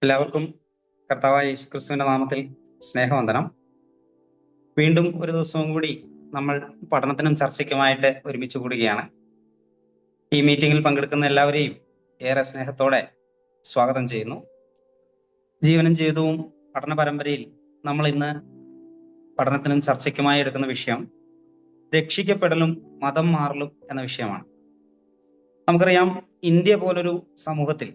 എല്ലാവർക്കും കർത്താവായ യേശുക്രിസ്തുവിന്റെ നാമത്തിൽ സ്നേഹവന്ദനം. വീണ്ടും ഒരു ദിവസവും കൂടി നമ്മൾ പഠനത്തിനും ചർച്ചയ്ക്കുമായിട്ട് ഒരുമിച്ച് കൂടുകയാണ്. ഈ മീറ്റിംഗിൽ പങ്കെടുക്കുന്ന എല്ലാവരെയും ഏറെ സ്നേഹത്തോടെ സ്വാഗതം ചെയ്യുന്നു. ജീവനും ജീവിതവും പഠന പരമ്പരയിൽ നമ്മൾ ഇന്ന് പഠനത്തിനും ചർച്ചയ്ക്കുമായി എടുക്കുന്ന വിഷയം രക്ഷിക്കപ്പെടലും മതം മാറലും എന്ന വിഷയമാണ്. നമുക്കറിയാം, ഇന്ത്യ പോലൊരു സമൂഹത്തിൽ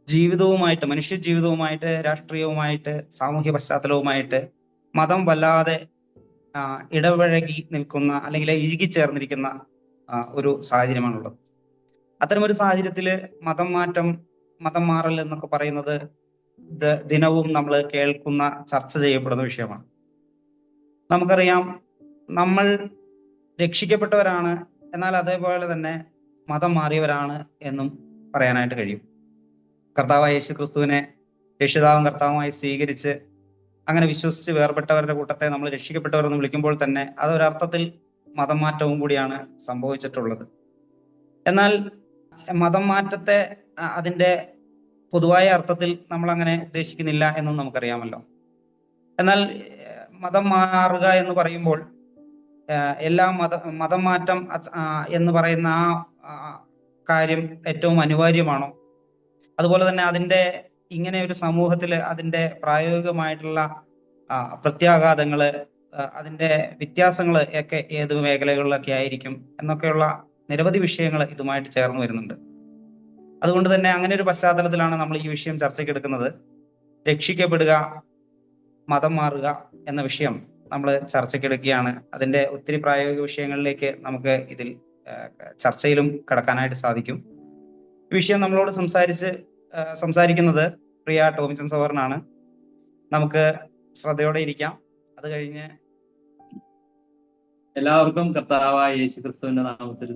ജീവിതവുമായിട്ട്, മനുഷ്യ ജീവിതവുമായിട്ട്, രാഷ്ട്രീയവുമായിട്ട്, സാമൂഹ്യ പശ്ചാത്തലവുമായിട്ട് മതം വല്ലാതെ ഇടപഴകി നിൽക്കുന്ന അല്ലെങ്കിൽ ഇഴുകിച്ചേർന്നിരിക്കുന്ന ഒരു സാഹചര്യമാണുള്ളത്. അത്തരമൊരു സാഹചര്യത്തില് മതം മാറൽ എന്നൊക്കെ പറയുന്നത് ദിനവും നമ്മൾ കേൾക്കുന്ന, ചർച്ച ചെയ്യപ്പെടുന്ന വിഷയമാണ്. നമുക്കറിയാം, നമ്മൾ രക്ഷിക്കപ്പെട്ടവരാണ്, എന്നാൽ അതേപോലെ തന്നെ മതം മാറിയവരാണ് എന്നും പറയാനായിട്ട് കഴിയും. കർത്താവായ യേശു ക്രിസ്തുവിനെ രക്ഷിതാവും കർത്താവുമായി സ്വീകരിച്ച് അങ്ങനെ വിശ്വസിച്ച് വേർപെട്ടവരുടെ കൂട്ടത്തെ നമ്മൾ രക്ഷിക്കപ്പെട്ടവരെന്ന് വിളിക്കുമ്പോൾ തന്നെ അതൊരർത്ഥത്തിൽ മതം മാറ്റവും കൂടിയാണ് സംഭവിച്ചിട്ടുള്ളത്. എന്നാൽ മതം മാറ്റത്തെ അതിൻ്റെ പൊതുവായ അർത്ഥത്തിൽ നമ്മൾ അങ്ങനെ ഉദ്ദേശിക്കുന്നില്ല എന്നും നമുക്കറിയാമല്ലോ. എന്നാൽ മതം മാറുക എന്ന് പറയുമ്പോൾ എല്ലാ മതം മാറ്റം എന്ന് പറയുന്ന ആ കാര്യം ഏറ്റവും അനിവാര്യമാണോ? അതുപോലെ തന്നെ ഇങ്ങനെ ഒരു സമൂഹത്തില് അതിന്റെ പ്രായോഗികമായിട്ടുള്ള പ്രത്യാഘാതങ്ങള്, അതിന്റെ വ്യത്യാസങ്ങൾ ഒക്കെ ഏത് മേഖലകളിലൊക്കെ ആയിരിക്കും എന്നൊക്കെയുള്ള നിരവധി വിഷയങ്ങൾ ഇതുമായിട്ട് ചേർന്ന് വരുന്നുണ്ട്. അതുകൊണ്ട് തന്നെ അങ്ങനെ ഒരു പശ്ചാത്തലത്തിലാണ് നമ്മൾ ഈ വിഷയം ചർച്ചയ്ക്ക് എടുക്കുന്നത്. രക്ഷിക്കപ്പെടുക, മതം മാറുക എന്ന വിഷയം നമ്മൾ ചർച്ചയ്ക്ക് എടുക്കുകയാണ്. അതിന്റെ ഒത്തിരി പ്രായോഗിക വിഷയങ്ങളിലേക്ക് നമുക്ക് ഇതിൽ ചർച്ചയിലും കടക്കാനായിട്ട് സാധിക്കും. ഈ വിഷയം നമ്മളോട് സംസാരിക്കുന്നത് പ്രിയ ടോമിച്ചൻ സഹോദരനാണ്. നമുക്ക് ശ്രദ്ധയോടെ ഇരിക്കാം. അത് കഴിഞ്ഞ് എല്ലാവർക്കും കർത്താവായ യേശുക്രിസ്തുവിന്റെ നാമത്തിൽ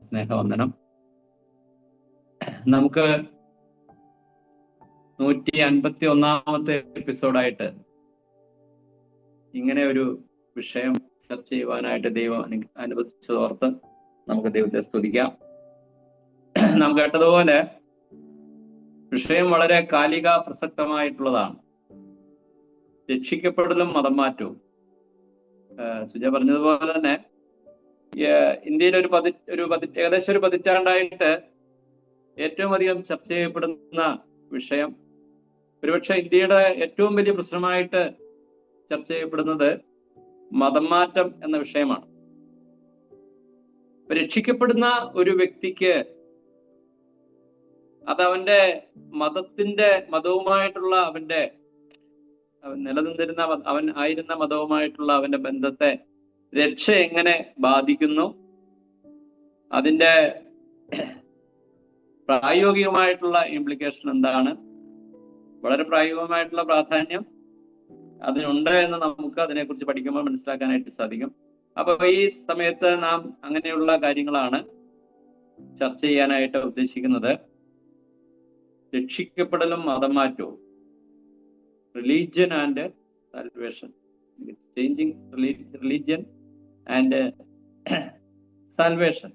സ്നേഹവന്ദനം. നമുക്ക് 151 എപ്പിസോഡായിട്ട് ഇങ്ങനെ ഒരു വിഷയം ചർച്ച ചെയ്യുവാനായിട്ട് ദൈവം അനുവദിച്ചതോർത്ത് നമുക്ക് ദൈവത്തെ സ്തുതിക്കാം. നാം കേട്ടതുപോലെ വിഷയം വളരെ കാലിക പ്രസക്തമായിട്ടുള്ളതാണ്. രക്ഷിക്കപ്പെടലും മതം മാറ്റവും. സുജ പറഞ്ഞതുപോലെ തന്നെ ഇന്ത്യയിൽ ഏകദേശം ഒരു പതിറ്റാണ്ടായിട്ട് ഏറ്റവും അധികം ചർച്ച ചെയ്യപ്പെടുന്ന വിഷയം, ഒരുപക്ഷെ ഇന്ത്യയുടെ ഏറ്റവും വലിയ പ്രശ്നമായിട്ട് ചർച്ച ചെയ്യപ്പെടുന്നത് മതം മാറ്റം എന്ന വിഷയമാണ്. രക്ഷിക്കപ്പെടുന്ന ഒരു വ്യക്തിക്ക് അത് അവന്റെ മതവുമായിട്ടുള്ള അവൻ ആയിരുന്ന മതവുമായിട്ടുള്ള അവന്റെ ബന്ധത്തെ രക്ഷ എങ്ങനെ ബാധിക്കുന്നു, അതിന്റെ പ്രായോഗികമായിട്ടുള്ള ഇംപ്ലിക്കേഷൻ എന്താണ്, വളരെ പ്രായോഗികമായിട്ടുള്ള പ്രാധാന്യം അതിനുണ്ട് എന്ന് നമുക്ക് അതിനെക്കുറിച്ച് പഠിക്കുമ്പോൾ മനസ്സിലാക്കാനായിട്ട് സാധിക്കും. അപ്പൊ ഈ സമയത്ത് നാം അങ്ങനെയുള്ള കാര്യങ്ങളാണ് ചർച്ച ചെയ്യാനായിട്ട് ഉദ്ദേശിക്കുന്നത്. രക്ഷിക്കപ്പെടലും മതം മാറ്റവും, religion and salvation, changing religion and salvation.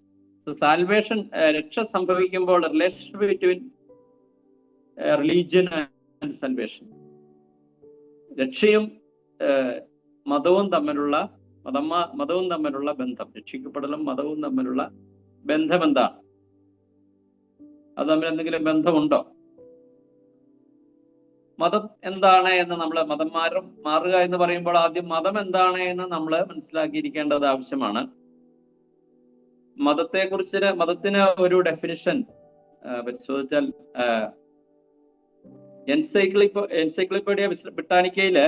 Salvation, രക്ഷ സംഭവിക്കുമ്പോൾ relation between religion and salvation, രക്ഷയും മതവും തമ്മിലുള്ള ബന്ധം, രക്ഷിക്കപ്പെടലും മതവും തമ്മിലുള്ള ബന്ധം എന്താണ്? അത് തമ്മിൽ എന്തെങ്കിലും ബന്ധമുണ്ടോ? മതം എന്താണ് എന്ന് മതം മാറുക എന്ന് പറയുമ്പോൾ ആദ്യം മതം എന്താണ് എന്ന് നമ്മൾ മനസ്സിലാക്കിയിരിക്കേണ്ടത് ആവശ്യമാണ്. മതത്തിന് ഒരു ഡെഫിനിഷൻ പരിശോധിച്ചാൽ എൻസൈക്ലോപീഡിയ ബ്രിട്ടാനിക്കയില്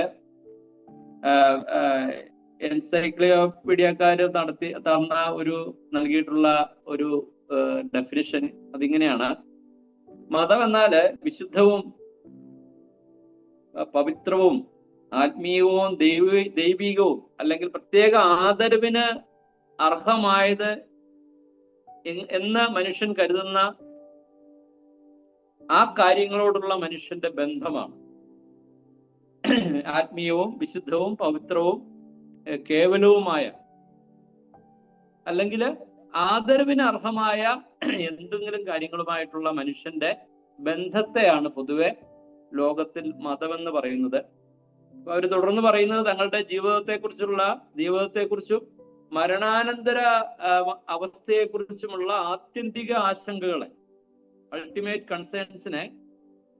എൻസൈക്ലോപീഡിയക്കാര് നൽകിയിട്ടുള്ള ഒരു ഡെഫിനിഷൻ അതിങ്ങനെയാണ്: മതം എന്നാല് വിശുദ്ധവും പവിത്രവും ആത്മീയവും ദൈവികവും അല്ലെങ്കിൽ പ്രത്യേക ആദരവിന് അർഹമായത് എന്ന് മനുഷ്യൻ കരുതുന്ന ആ കാര്യങ്ങളോടുള്ള മനുഷ്യന്റെ ബന്ധമാണ്. ആത്മീയവും വിശുദ്ധവും പവിത്രവും കേവലവുമായ അല്ലെങ്കിൽ ആദരവിന് അർഹമായ എന്തെങ്കിലും കാര്യങ്ങളുമായിട്ടുള്ള മനുഷ്യന്റെ ബന്ധത്തെയാണ് പൊതുവെ ലോകത്തിൽ മതമെന്ന് പറയുന്നത്. അപ്പൊ അവർ തുടർന്ന് പറയുന്നത് തങ്ങളുടെ ജീവിതത്തെക്കുറിച്ചും മരണാനന്തര അവസ്ഥയെക്കുറിച്ചുമുള്ള ആത്യന്തിക ആശങ്കകളെ, അൾട്ടിമേറ്റ് കൺസേൺസിനെ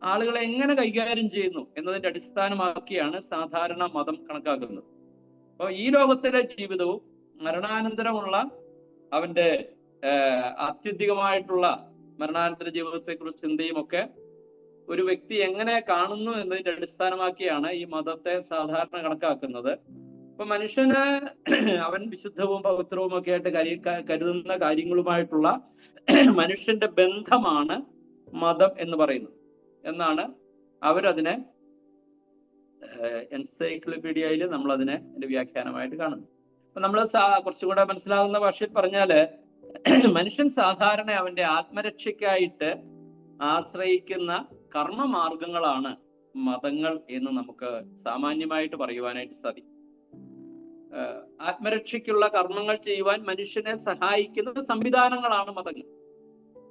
ആളുകളെ എങ്ങനെ കൈകാര്യം ചെയ്യുന്നു എന്നതിന്റെ അടിസ്ഥാനമാക്കിയാണ് സാധാരണ മതം കണക്കാക്കുന്നത്. അപ്പോൾ ഈ ലോകത്തിലെ ജീവിതവും മരണാനന്തരമുള്ള അവന്റെ ആത്യന്തികമായിട്ടുള്ള മരണാനന്തര ജീവിതത്തെക്കുറിച്ച് ചിന്തയും ഒക്കെ ഒരു വ്യക്തി എങ്ങനെ കാണുന്നു എന്നതിന്റെ അടിസ്ഥാനമാക്കിയാണ് ഈ മതത്തെ സാധാരണ കണക്കാക്കുന്നത്. അപ്പൊ മനുഷ്യന് അവൻ വിശുദ്ധവും പവിത്രവും ഒക്കെ ആയിട്ട് കരുതുന്ന കാര്യങ്ങളുമായിട്ടുള്ള മനുഷ്യന്റെ ബന്ധമാണ് മതം എന്ന് പറയുന്നത് എന്നാണ് അവരതിനെ എൻസൈക്ലോപീഡിയയിൽ നമ്മൾ അതിനെ വ്യാഖ്യാനമായിട്ട് കാണുന്നു. അപ്പൊ നമ്മൾ കുറച്ചും കൂടെ മനസ്സിലാകുന്ന ഭാഷയിൽ പറഞ്ഞാല് മനുഷ്യൻ സാധാരണ അവന്റെ ആത്മരക്ഷയ്ക്കായിട്ട് ആശ്രയിക്കുന്ന കർമ്മമാർഗങ്ങളാണ് മതങ്ങൾ എന്ന് നമുക്ക് സാമാന്യമായിട്ട് പറയുവാനായിട്ട് സാധിക്കും. ആത്മരക്ഷയ്ക്കുള്ള കർമ്മങ്ങൾ ചെയ്യുവാൻ മനുഷ്യനെ സഹായിക്കുന്ന സംവിധാനങ്ങളാണ് മതങ്ങൾ.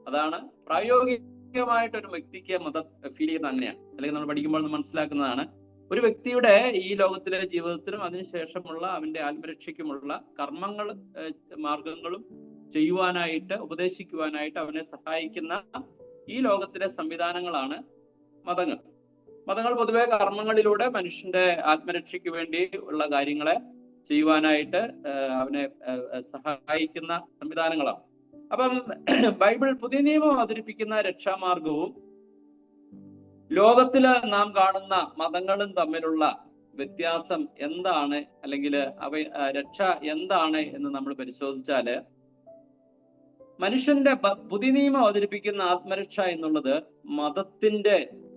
അതാണ് പ്രായോഗികമായിട്ട് ഒരു വ്യക്തിക്ക് മതം ഫീൽ ചെയ്യുന്നത് അങ്ങനെയാണ്. അല്ലെങ്കിൽ നമ്മൾ പഠിക്കുമ്പോൾ മനസ്സിലാക്കുന്നതാണ് ഒരു വ്യക്തിയുടെ ഈ ലോകത്തിലെ ജീവിതത്തിലും അതിനുശേഷമുള്ള അവന്റെ ആത്മരക്ഷയ്ക്കുമുള്ള മാർഗങ്ങളും ചെയ്യുവാനായിട്ട് ഉപദേശിക്കുവാനായിട്ട് അവനെ സഹായിക്കുന്ന ഈ ലോകത്തിലെ സംവിധാനങ്ങളാണ് മതങ്ങൾ. മതങ്ങൾ പൊതുവെ കർമ്മങ്ങളിലൂടെ മനുഷ്യന്റെ ആത്മരക്ഷയ്ക്ക് വേണ്ടി ഉള്ള കാര്യങ്ങളെ ചെയ്യുവാനായിട്ട് അവനെ സഹായിക്കുന്ന സംവിധാനങ്ങളാണ്. അപ്പം ബൈബിൾ പുതിയ നിയമം അവതരിപ്പിക്കുന്ന രക്ഷാമാർഗവും ലോകത്തില് നാം കാണുന്ന മതങ്ങളും തമ്മിലുള്ള വ്യത്യാസം എന്താണ്, അല്ലെങ്കിൽ രക്ഷ എന്താണ് എന്ന് നമ്മൾ പരിശോധിച്ചാല് മനുഷ്യന്റെ പുതിയ നിയമം അവതരിപ്പിക്കുന്ന ആത്മരക്ഷ എന്നുള്ളത്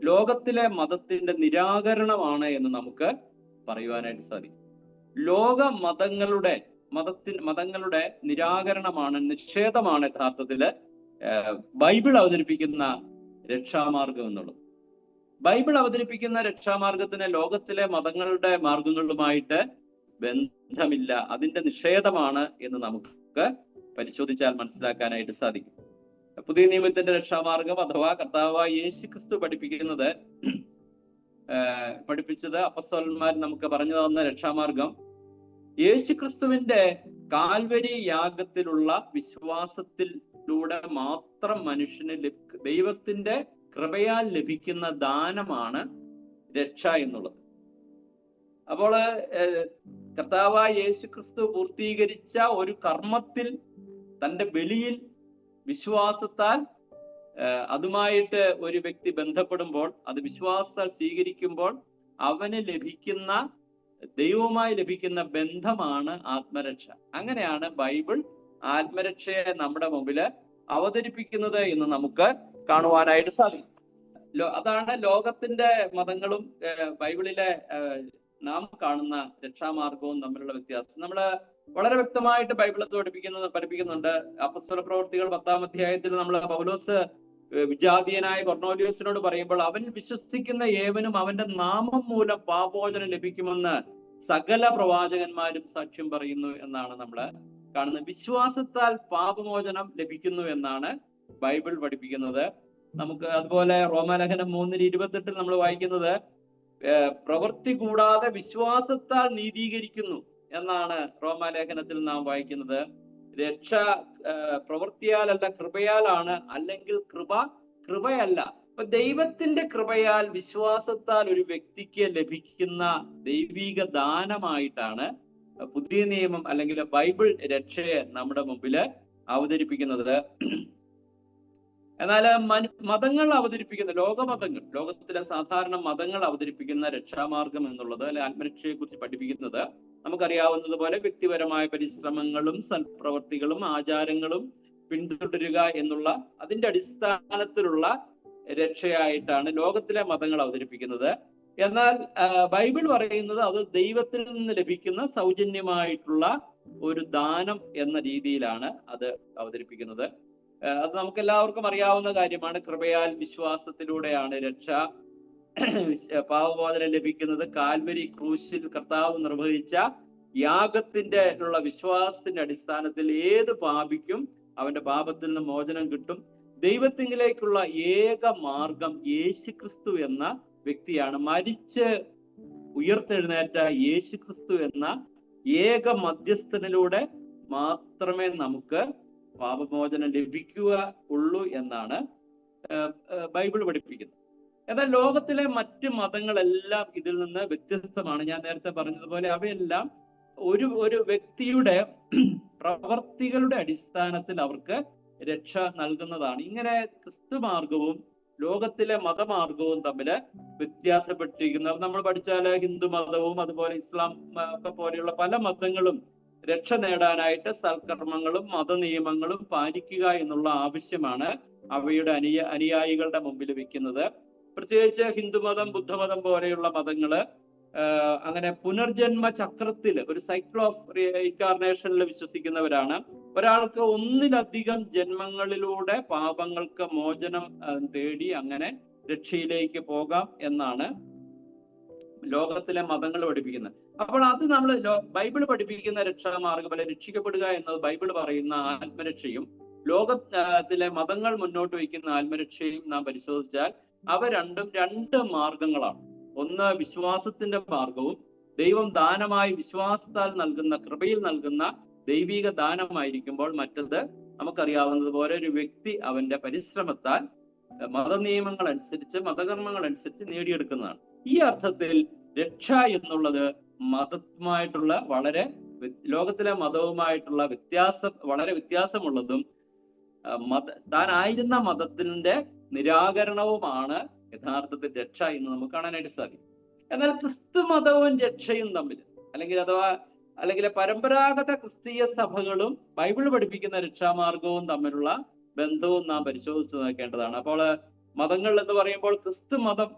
ലോകത്തിലെ മതത്തിന്റെ നിരാകരണമാണ് എന്ന് നമുക്ക് പറയുവാനായിട്ട് സാധിക്കും. ലോക മതങ്ങളുടെ നിരാകരണമാണ്, നിഷേധമാണ് യഥാർത്ഥത്തില് ബൈബിൾ അവതരിപ്പിക്കുന്ന രക്ഷാമാർഗം എന്നുള്ളത്. ബൈബിൾ അവതരിപ്പിക്കുന്ന രക്ഷാമാർഗത്തിന് ലോകത്തിലെ മതങ്ങളുടെ മാർഗങ്ങളുമായിട്ട് ബന്ധമില്ല, അതിന്റെ നിഷേധമാണ് എന്ന് നമുക്ക് പരിശോധിച്ചാൽ മനസ്സിലാക്കാനായിട്ട് സാധിക്കും. പുതിയ നിയമത്തിന്റെ രക്ഷാമാർഗം അഥവാ കർത്താവായ യേശുക്രിസ്തു പഠിപ്പിച്ചത് അപ്പസ്തലന്മാർ നമുക്ക് പറഞ്ഞു തന്ന രക്ഷാമാർഗം യേശുക്രിസ്തുവിന്റെ കാൽവരി യാഗത്തിലുള്ള വിശ്വാസത്തിലൂടെ മാത്രം മനുഷ്യന് ദൈവത്തിന്റെ കൃപയാൽ ലഭിക്കുന്ന ദാനമാണ് രക്ഷ എന്നുള്ളത്. അപ്പോൾ കർത്താവായ യേശുക്രിസ്തു പൂർത്തീകരിച്ച ഒരു കർമ്മത്തിൽ, തന്റെ ബലിയിൽ വിശ്വാസത്താൽ അതുമായിട്ട് ഒരു വ്യക്തി ബന്ധപ്പെടുമ്പോൾ, അത് വിശ്വാസത്താൽ സ്വീകരിക്കുമ്പോൾ അവന് ദൈവവുമായി ലഭിക്കുന്ന ബന്ധമാണ് ആത്മരക്ഷ. അങ്ങനെയാണ് ബൈബിൾ ആത്മരക്ഷയെ നമ്മുടെ മുമ്പില് അവതരിപ്പിക്കുന്നത് എന്ന് നമുക്ക് കാണുവാനായിട്ട് സാധിക്കും. അതാണ് ലോകത്തിന്റെ മതങ്ങളും ബൈബിളിലെ നാം കാണുന്ന രക്ഷാമാർഗവും തമ്മിലുള്ള വ്യത്യാസം. നമ്മള് വളരെ വ്യക്തമായിട്ട് ബൈബിൾ പഠിപ്പിക്കുന്നുണ്ട്. അപ്പസ്തല പ്രവൃത്തികൾ 10-ാം അധ്യായത്തിൽ നമ്മൾ പൗലോസ് വിജാതീയനായ കൊർന്നേലിയോസിനോട് പറയുമ്പോൾ അവൻ വിശ്വസിക്കുന്ന ഏവനും അവന്റെ നാമം മൂലം പാപോചനം ലഭിക്കുമെന്ന് സകല പ്രവാചകന്മാരും സാക്ഷ്യം പറയുന്നു എന്നാണ് നമ്മൾ കാണുന്നത്. വിശ്വാസത്താൽ പാപമോചനം ലഭിക്കുന്നു എന്നാണ് ബൈബിൾ പഠിപ്പിക്കുന്നത്. നമുക്ക് അതുപോലെ റോമാലേഖനം 3:28 നമ്മൾ വായിക്കുന്നത് പ്രവൃത്തി കൂടാതെ വിശ്വാസത്താൽ നീതീകരിക്കുന്നു എന്നാണ് റോമാലേഖനത്തിൽ നാം വായിക്കുന്നത്. രക്ഷ പ്രവൃത്തിയാലല്ല കൃപയാലാണ്, അല്ലെങ്കിൽ കൃപയല്ല. അപ്പൊ ദൈവത്തിന്റെ കൃപയാൽ വിശ്വാസത്താൽ ഒരു വ്യക്തിക്ക് ലഭിക്കുന്ന ദൈവിക ദാനമായിട്ടാണ് പുതിയ നിയമം അല്ലെങ്കിൽ ബൈബിൾ രക്ഷയെ നമ്മുടെ മുമ്പില് അവതരിപ്പിക്കുന്നത്. എന്നാൽ മതങ്ങൾ അവതരിപ്പിക്കുന്ന ലോകത്തിലെ സാധാരണ മതങ്ങൾ അവതരിപ്പിക്കുന്ന രക്ഷാമാർഗം എന്നുള്ളത്, അല്ലെ ആത്മരക്ഷയെ കുറിച്ച് പഠിപ്പിക്കുന്നത് നമുക്കറിയാവുന്നതുപോലെ വ്യക്തിപരമായ പരിശ്രമങ്ങളും സൽപ്രവർത്തികളും ആചാരങ്ങളും പിന്തുടരുക എന്നുള്ള അതിന്റെ അടിസ്ഥാനത്തിലുള്ള രക്ഷയായിട്ടാണ് ലോകത്തിലെ മതങ്ങൾ അവതരിപ്പിക്കുന്നത്. എന്നാൽ ബൈബിൾ പറയുന്നത് അത് ദൈവത്തിൽ നിന്ന് ലഭിക്കുന്ന സൗജന്യമായിട്ടുള്ള ഒരു ദാനം എന്ന രീതിയിലാണ് അത് അവതരിപ്പിക്കുന്നത്. അത് നമുക്ക് എല്ലാവർക്കും അറിയാവുന്ന കാര്യമാണ്. കൃപയാൽ വിശ്വാസത്തിലൂടെയാണ് രക്ഷ. പാപമോചനം ലഭിക്കുന്നത് കാൽവരി ക്രൂശിൽ കർത്താവ് നിർവഹിച്ച യാഗത്തിന്റെ വിശ്വാസത്തിന്റെ അടിസ്ഥാനത്തിൽ ഏത് പാപിക്കും അവന്റെ പാപത്തിൽ നിന്ന് മോചനം കിട്ടും. ദൈവത്തിങ്കിലേക്കുള്ള ഏക മാർഗം യേശുക്രിസ്തു എന്ന വ്യക്തിയാണ്. മരിച്ച് ഉയർത്തെഴുന്നേറ്റ യേശുക്രിസ്തു എന്ന ഏക മധ്യസ്ഥനിലൂടെ മാത്രമേ നമുക്ക് പാപമോചനം ലഭിക്കുക ഉള്ളൂ എന്നാണ് ബൈബിൾ പഠിപ്പിക്കുന്നത്. എന്നാൽ ലോകത്തിലെ മറ്റ് മതങ്ങളെല്ലാം ഇതിൽ നിന്ന് വ്യത്യസ്തമാണ്. ഞാൻ നേരത്തെ പറഞ്ഞതുപോലെ അവയെല്ലാം ഒരു വ്യക്തിയുടെ പ്രവർത്തികളുടെ അടിസ്ഥാനത്തിൽ അവർക്ക് രക്ഷ നൽകുന്നതാണ്. ഇങ്ങനെ ക്രിസ്തു മാർഗവും ലോകത്തിലെ മതമാർഗവും തമ്മിൽ വ്യത്യാസപ്പെട്ടിരിക്കുന്നത് നമ്മൾ പഠിച്ചാൽ ഹിന്ദു മതവും അതുപോലെ ഇസ്ലാം ഒക്കെ പോലെയുള്ള പല മതങ്ങളും രക്ഷ നേടാനായിട്ട് സൽക്കർമ്മങ്ങളും മതനിയമങ്ങളും പാലിക്കുക എന്നുള്ള ആവശ്യമാണ് അവയുടെ അനുയായികളുടെ മുമ്പിൽ വെക്കുന്നത്. പ്രത്യേകിച്ച് ഹിന്ദുമതം, ബുദ്ധമതം പോലെയുള്ള മതങ്ങള് അങ്ങനെ പുനർജന്മ ചക്രത്തിൽ, ഒരു സൈക്കിൾ ഓഫ് ഇൻകാർണേഷനിൽ വിശ്വസിക്കുന്നവരാണ്. ഒരാൾക്ക് ഒന്നിലധികം ജന്മങ്ങളിലൂടെ പാപങ്ങൾക്ക് മോചനം തേടി അങ്ങനെ രക്ഷയിലേക്ക് പോകാം എന്നാണ് ലോകത്തിലെ മതങ്ങൾ പഠിപ്പിക്കുന്നത്. അപ്പോൾ അത് നമ്മൾ ബൈബിൾ പഠിപ്പിക്കുന്ന രക്ഷാമാർഗം, അല്ലെ രക്ഷിക്കപ്പെടുക എന്നത് ബൈബിൾ പറയുന്ന ആത്മരക്ഷയും ലോകത്തിലെ മതങ്ങൾ മുന്നോട്ട് വയ്ക്കുന്ന ആത്മരക്ഷയും നാം പരിശോധിച്ചാൽ അവ രണ്ടും രണ്ട് മാർഗങ്ങളാണ്. ഒന്ന് വിശ്വാസത്തിന്റെ മാർഗവും ദൈവം ദാനമായി വിശ്വാസത്താൽ നൽകുന്ന, കൃപയിൽ നൽകുന്ന ദൈവിക ദാനമായിരിക്കുമ്പോൾ മറ്റത് നമുക്കറിയാവുന്നതുപോലെ ഒരു വ്യക്തി അവന്റെ പരിശ്രമത്താൽ മതനിയമങ്ങൾ അനുസരിച്ച്, മതകർമ്മങ്ങൾ അനുസരിച്ച് നേടിയെടുക്കുന്നതാണ്. ഈ അർത്ഥത്തിൽ രക്ഷ എന്നുള്ളത് മതവുമായിട്ടുള്ള ലോകത്തിലെ മതവുമായിട്ടുള്ള വളരെ വ്യത്യാസമുള്ളതും താനായിരുന്ന മതത്തിന്റെ നിരാകരണവുമാണ് യഥാർത്ഥത്തിൽ രക്ഷ എന്ന് നമുക്ക് കാണാനായിട്ട് സാധിക്കും. എന്നാൽ ക്രിസ്തു മതവും രക്ഷയും തമ്മിൽ അല്ലെങ്കിൽ പരമ്പരാഗത ക്രിസ്തീയ സഭകളും ബൈബിൾ പഠിപ്പിക്കുന്ന രക്ഷാമാർഗവും തമ്മിലുള്ള ബന്ധവും നാം പരിശോധിച്ചു നോക്കേണ്ടതാണ്. അപ്പോൾ മതങ്ങൾ എന്ന് പറയുമ്പോൾ ക്രിസ്തു മതം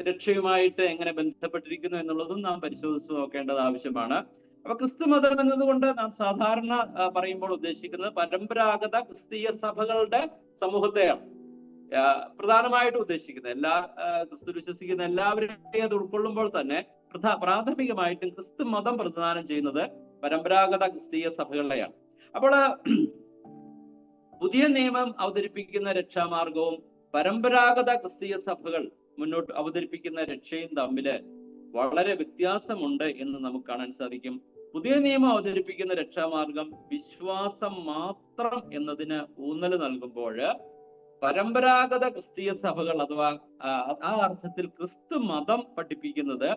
രക്ഷയുമായിട്ട് എങ്ങനെ ബന്ധപ്പെട്ടിരിക്കുന്നു എന്നുള്ളതും നാം പരിശോധിച്ചു നോക്കേണ്ടത് ആവശ്യമാണ്. അപ്പൊ ക്രിസ്തു മതം എന്നതുകൊണ്ട് നാം സാധാരണ പറയുമ്പോൾ ഉദ്ദേശിക്കുന്നത് പരമ്പരാഗത ക്രിസ്തീയ സഭകളുടെ സമൂഹത്തെയാണ് പ്രധാനമായിട്ട് ഉദ്ദേശിക്കുന്നത്. ക്രിസ്തു വിശ്വസിക്കുന്ന എല്ലാവരെയും അത് ഉൾക്കൊള്ളുമ്പോൾ തന്നെ പ്രാഥമികമായിട്ടും ക്രിസ്തു മതം പ്രദാനം ചെയ്യുന്നത് പരമ്പരാഗത ക്രിസ്തീയ സഭകളുടെയാണ്. അപ്പോൾ പുതിയ നിയമം അവതരിപ്പിക്കുന്ന രക്ഷാമാർഗവും പരമ്പരാഗത ക്രിസ്തീയ സഭകൾ മുന്നോട്ട് അവതരിപ്പിക്കുന്ന രക്ഷയും തമ്മില് വളരെ വ്യത്യാസമുണ്ട് എന്ന് നമുക്ക് കാണാൻ സാധിക്കും. പുതിയ നിയമം അവതരിപ്പിക്കുന്ന രക്ഷാമാർഗം വിശ്വാസം മാത്രം എന്നതിന് ഊന്നൽ നൽകുമ്പോൾ പരമ്പരാഗത ക്രിസ്തീയ സഭകൾ അഥവാ ആ അർത്ഥത്തിൽ ക്രിസ്തു മതം പഠിപ്പിക്കുന്നത്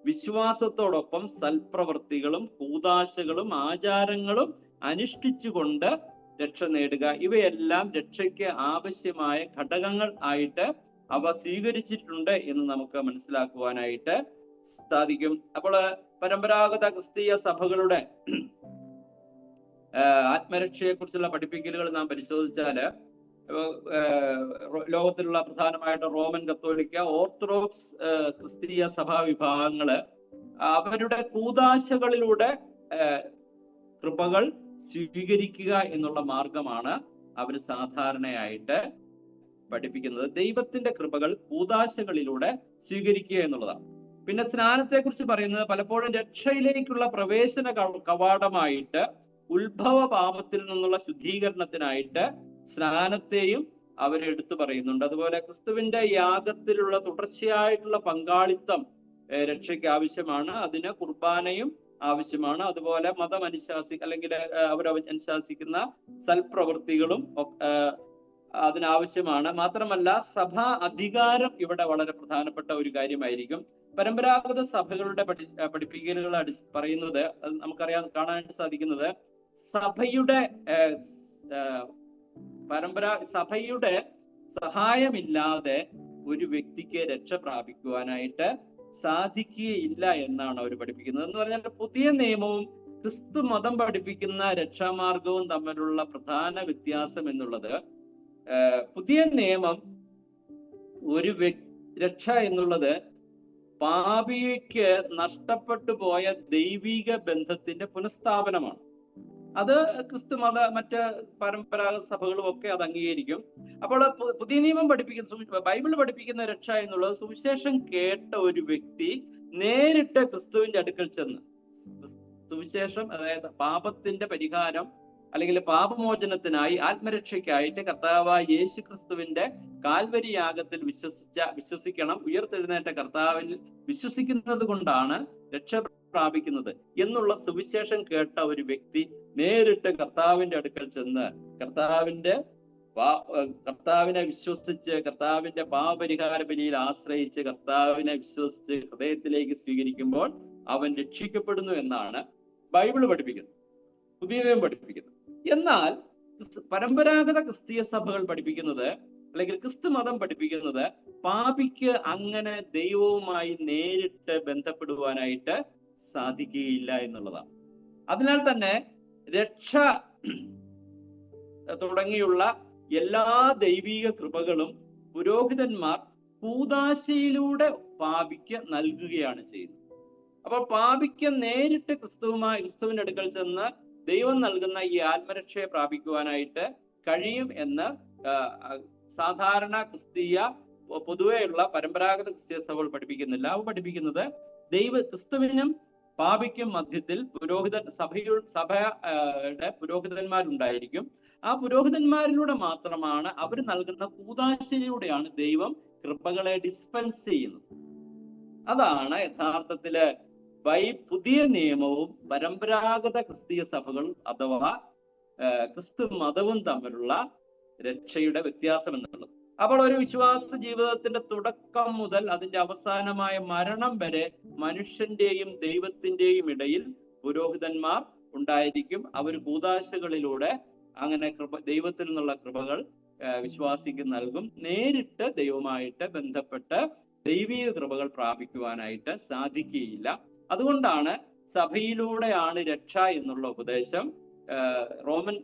വിശ്വാസത്തോടൊപ്പം സൽപ്രവൃത്തികളും കൂദാശകളും ആചാരങ്ങളും അനുഷ്ഠിച്ചുകൊണ്ട് രക്ഷ നേടുക, ഇവയെല്ലാം രക്ഷയ്ക്ക് ആവശ്യമായ ഘടകങ്ങൾ ആയിട്ട് അവ സ്വീകരിച്ചിട്ടുണ്ട് എന്ന് നമുക്ക് മനസ്സിലാക്കുവാനായിട്ട് സാധിക്കും. അപ്പോൾ പരമ്പരാഗത ക്രിസ്തീയ സഭകളുടെ ആത്മരക്ഷയെ കുറിച്ചുള്ള പഠിപ്പിക്കലുകൾ നാം പരിശോധിച്ചാല് ലോകത്തിലുള്ള പ്രധാനമായിട്ട് റോമൻ കത്തോലിക്ക, ഓർത്തഡോക്സ് ക്രിസ്തീയ സഭാ വിഭാഗങ്ങള് അവരുടെ കൂദാശകളിലൂടെ കൃപകൾ സ്വീകരിക്കുക എന്നുള്ള മാർഗമാണ് അവർ സാധാരണയായിട്ട് പഠിപ്പിക്കുന്നത്. ദൈവത്തിന്റെ കൃപകൾ കൂദാശകളിലൂടെ സ്വീകരിക്കുക എന്നുള്ളതാണ്. പിന്നെ സ്നാനത്തെ കുറിച്ച് പറയുന്നത് പലപ്പോഴും രക്ഷയിലേക്കുള്ള പ്രവേശന കവാടമായിട്ട് ഉത്ഭവ പാപത്തിൽ നിന്നുള്ള ശുദ്ധീകരണത്തിനായിട്ട് സ്നാനത്തെയും അവരെടുത്തു പറയുന്നുണ്ട്. അതുപോലെ ക്രിസ്തുവിന്റെ യാഗത്തിലുള്ള തുടർച്ചയായിട്ടുള്ള പങ്കാളിത്തം രക്ഷയ്ക്ക് ആവശ്യമാണ്. അതിന് കുർബാനയും ആവശ്യമാണ്. അതുപോലെ അല്ലെങ്കിൽ അവർ അനുശാസിക്കുന്ന സൽപ്രവൃത്തികളും അതിനാവശ്യമാണ്. മാത്രമല്ല സഭാ അധികാരം ഇവിടെ വളരെ പ്രധാനപ്പെട്ട ഒരു കാര്യമായിരിക്കും. പരമ്പരാഗത സഭകളുടെ പഠിപ്പിക്കലുകൾ പറയുന്നത് കാണാനായിട്ട് സാധിക്കുന്നത് സഭയുടെ സഹായമില്ലാതെ ഒരു വ്യക്തിക്ക് രക്ഷ പ്രാപിക്കുവാനായിട്ട് സാധിക്കുകയില്ല എന്നാണ് അവർ പഠിപ്പിക്കുന്നത്. എന്ന് പറഞ്ഞാൽ പുതിയ നിയമവും ക്രിസ്തു മതം പഠിപ്പിക്കുന്ന രക്ഷാമാർഗവും തമ്മിലുള്ള പ്രധാന വ്യത്യാസം എന്നുള്ളത്, പുതിയ നിയമം രക്ഷ എന്നുള്ളത് പാപിക്ക് നഷ്ടപ്പെട്ടു പോയ ദൈവിക ബന്ധത്തിന്റെ പുനഃസ്ഥാപനമാണ്. അത് ക്രിസ്തു മറ്റ് പരമ്പരാഗത സഭകളും ഒക്കെ അത് അംഗീകരിക്കും. അപ്പോൾ പുതിയ നിയമം ബൈബിൾ പഠിപ്പിക്കുന്ന രക്ഷ എന്നുള്ളത് സുവിശേഷം കേട്ട ഒരു വ്യക്തി നേരിട്ട് ക്രിസ്തുവിന്റെ അടുക്കൽ ചെന്ന് സുവിശേഷം, അതായത് പാപത്തിന്റെ പരിഹാരം അല്ലെങ്കിൽ പാപമോചനത്തിനായി ആത്മരക്ഷയ്ക്കായിട്ട് കർത്താവായ യേശു ക്രിസ്തുവിന്റെ കാൽവരി യാഗത്തിൽ വിശ്വസിക്കണം. ഉയർത്തെഴുന്നേറ്റ കർത്താവിൽ വിശ്വസിക്കുന്നത് കൊണ്ടാണ് രക്ഷ പ്രാപിക്കുന്നത് എന്നുള്ള സുവിശേഷം കേട്ട ഒരു വ്യക്തി നേരിട്ട് കർത്താവിന്റെ അടുക്കൽ ചെന്ന് കർത്താവിനെ വിശ്വസിച്ച്, കർത്താവിന്റെ പാപപരിഹാര ബലിയിൽ ആശ്രയിച്ച്, കർത്താവിനെ വിശ്വസിച്ച് ഹൃദയത്തിലേക്ക് സ്വീകരിക്കുമ്പോൾ അവൻ രക്ഷിക്കപ്പെടുന്നു എന്നാണ് ബൈബിള് പഠിപ്പിക്കുന്നത്, പുതിയ നിയമം പഠിപ്പിക്കുന്നത്. എന്നാൽ പരമ്പരാഗത ക്രിസ്തീയ സഭകൾ പഠിപ്പിക്കുന്നത്, അല്ലെങ്കിൽ ക്രിസ്തു മതം പഠിപ്പിക്കുന്നത്, പാപിക്ക് അങ്ങനെ ദൈവവുമായി നേരിട്ട് ബന്ധപ്പെടുവാനായിട്ട് സാധിക്കുകയില്ല എന്നുള്ളതാണ്. അതിനാൽ തന്നെ രക്ഷ തുടങ്ങിയുള്ള എല്ലാ ദൈവീക കൃപകളും പുരോഹിതന്മാർ കൂദാശയിലൂടെ പാപിക്ക് നൽകുകയാണ് ചെയ്യുന്നത്. അപ്പോൾ പാപിക്ക് നേരിട്ട് ക്രിസ്തുവിന്റെ അടുക്കൽ ചെന്ന് ദൈവം നൽകുന്ന ഈ ആത്മരക്ഷയെ പ്രാപിക്കുവാനായിട്ട് കഴിയും എന്ന് സാധാരണ പൊതുവെയുള്ള പരമ്പരാഗത ക്രിസ്തീയ സഭകൾ പഠിപ്പിക്കുന്നില്ല. അവ പഠിപ്പിക്കുന്നത് ക്രിസ്തുവിനും പാപിക്കും മധ്യത്തിൽ സഭയുടെ പുരോഹിതന്മാരുണ്ടായിരിക്കും. ആ പുരോഹിതന്മാരിലൂടെ മാത്രമാണ് അവർ നൽകുന്ന കൂദാശയിലൂടെയാണ് ദൈവം കൃപകളെ ഡിസ്പെൻസ് ചെയ്യുന്നത്. അതാണ് യഥാർത്ഥത്തില് പുതിയ നിയമവും പരമ്പരാഗത ക്രിസ്തീയ സഭകൾ അഥവാ ക്രിസ്തു മതവും തമ്മിലുള്ള രക്ഷയുടെ വ്യത്യാസം എന്നുള്ളത്. അപ്പോൾ ഒരു വിശ്വാസ ജീവിതത്തിന്റെ തുടക്കം മുതൽ അതിന്റെ അവസാനമായ മരണം വരെ മനുഷ്യന്റെയും ദൈവത്തിന്റെയും ഇടയിൽ പുരോഹിതന്മാർ ഉണ്ടായിരിക്കും. അവർ കൂദാശകളിലൂടെ അങ്ങനെ ദൈവത്തിൽ നിന്നുള്ള കൃപകൾ വിശ്വാസിക്ക് നൽകും. നേരിട്ട് ദൈവമായിട്ട് ബന്ധപ്പെട്ട് ദൈവീക കൃപകൾ പ്രാപിക്കുവാനായിട്ട് സാധിക്കുകയില്ല. അതുകൊണ്ടാണ് സഭയിലൂടെയാണ് രക്ഷ എന്നുള്ള ഉപദേശം റോമൻ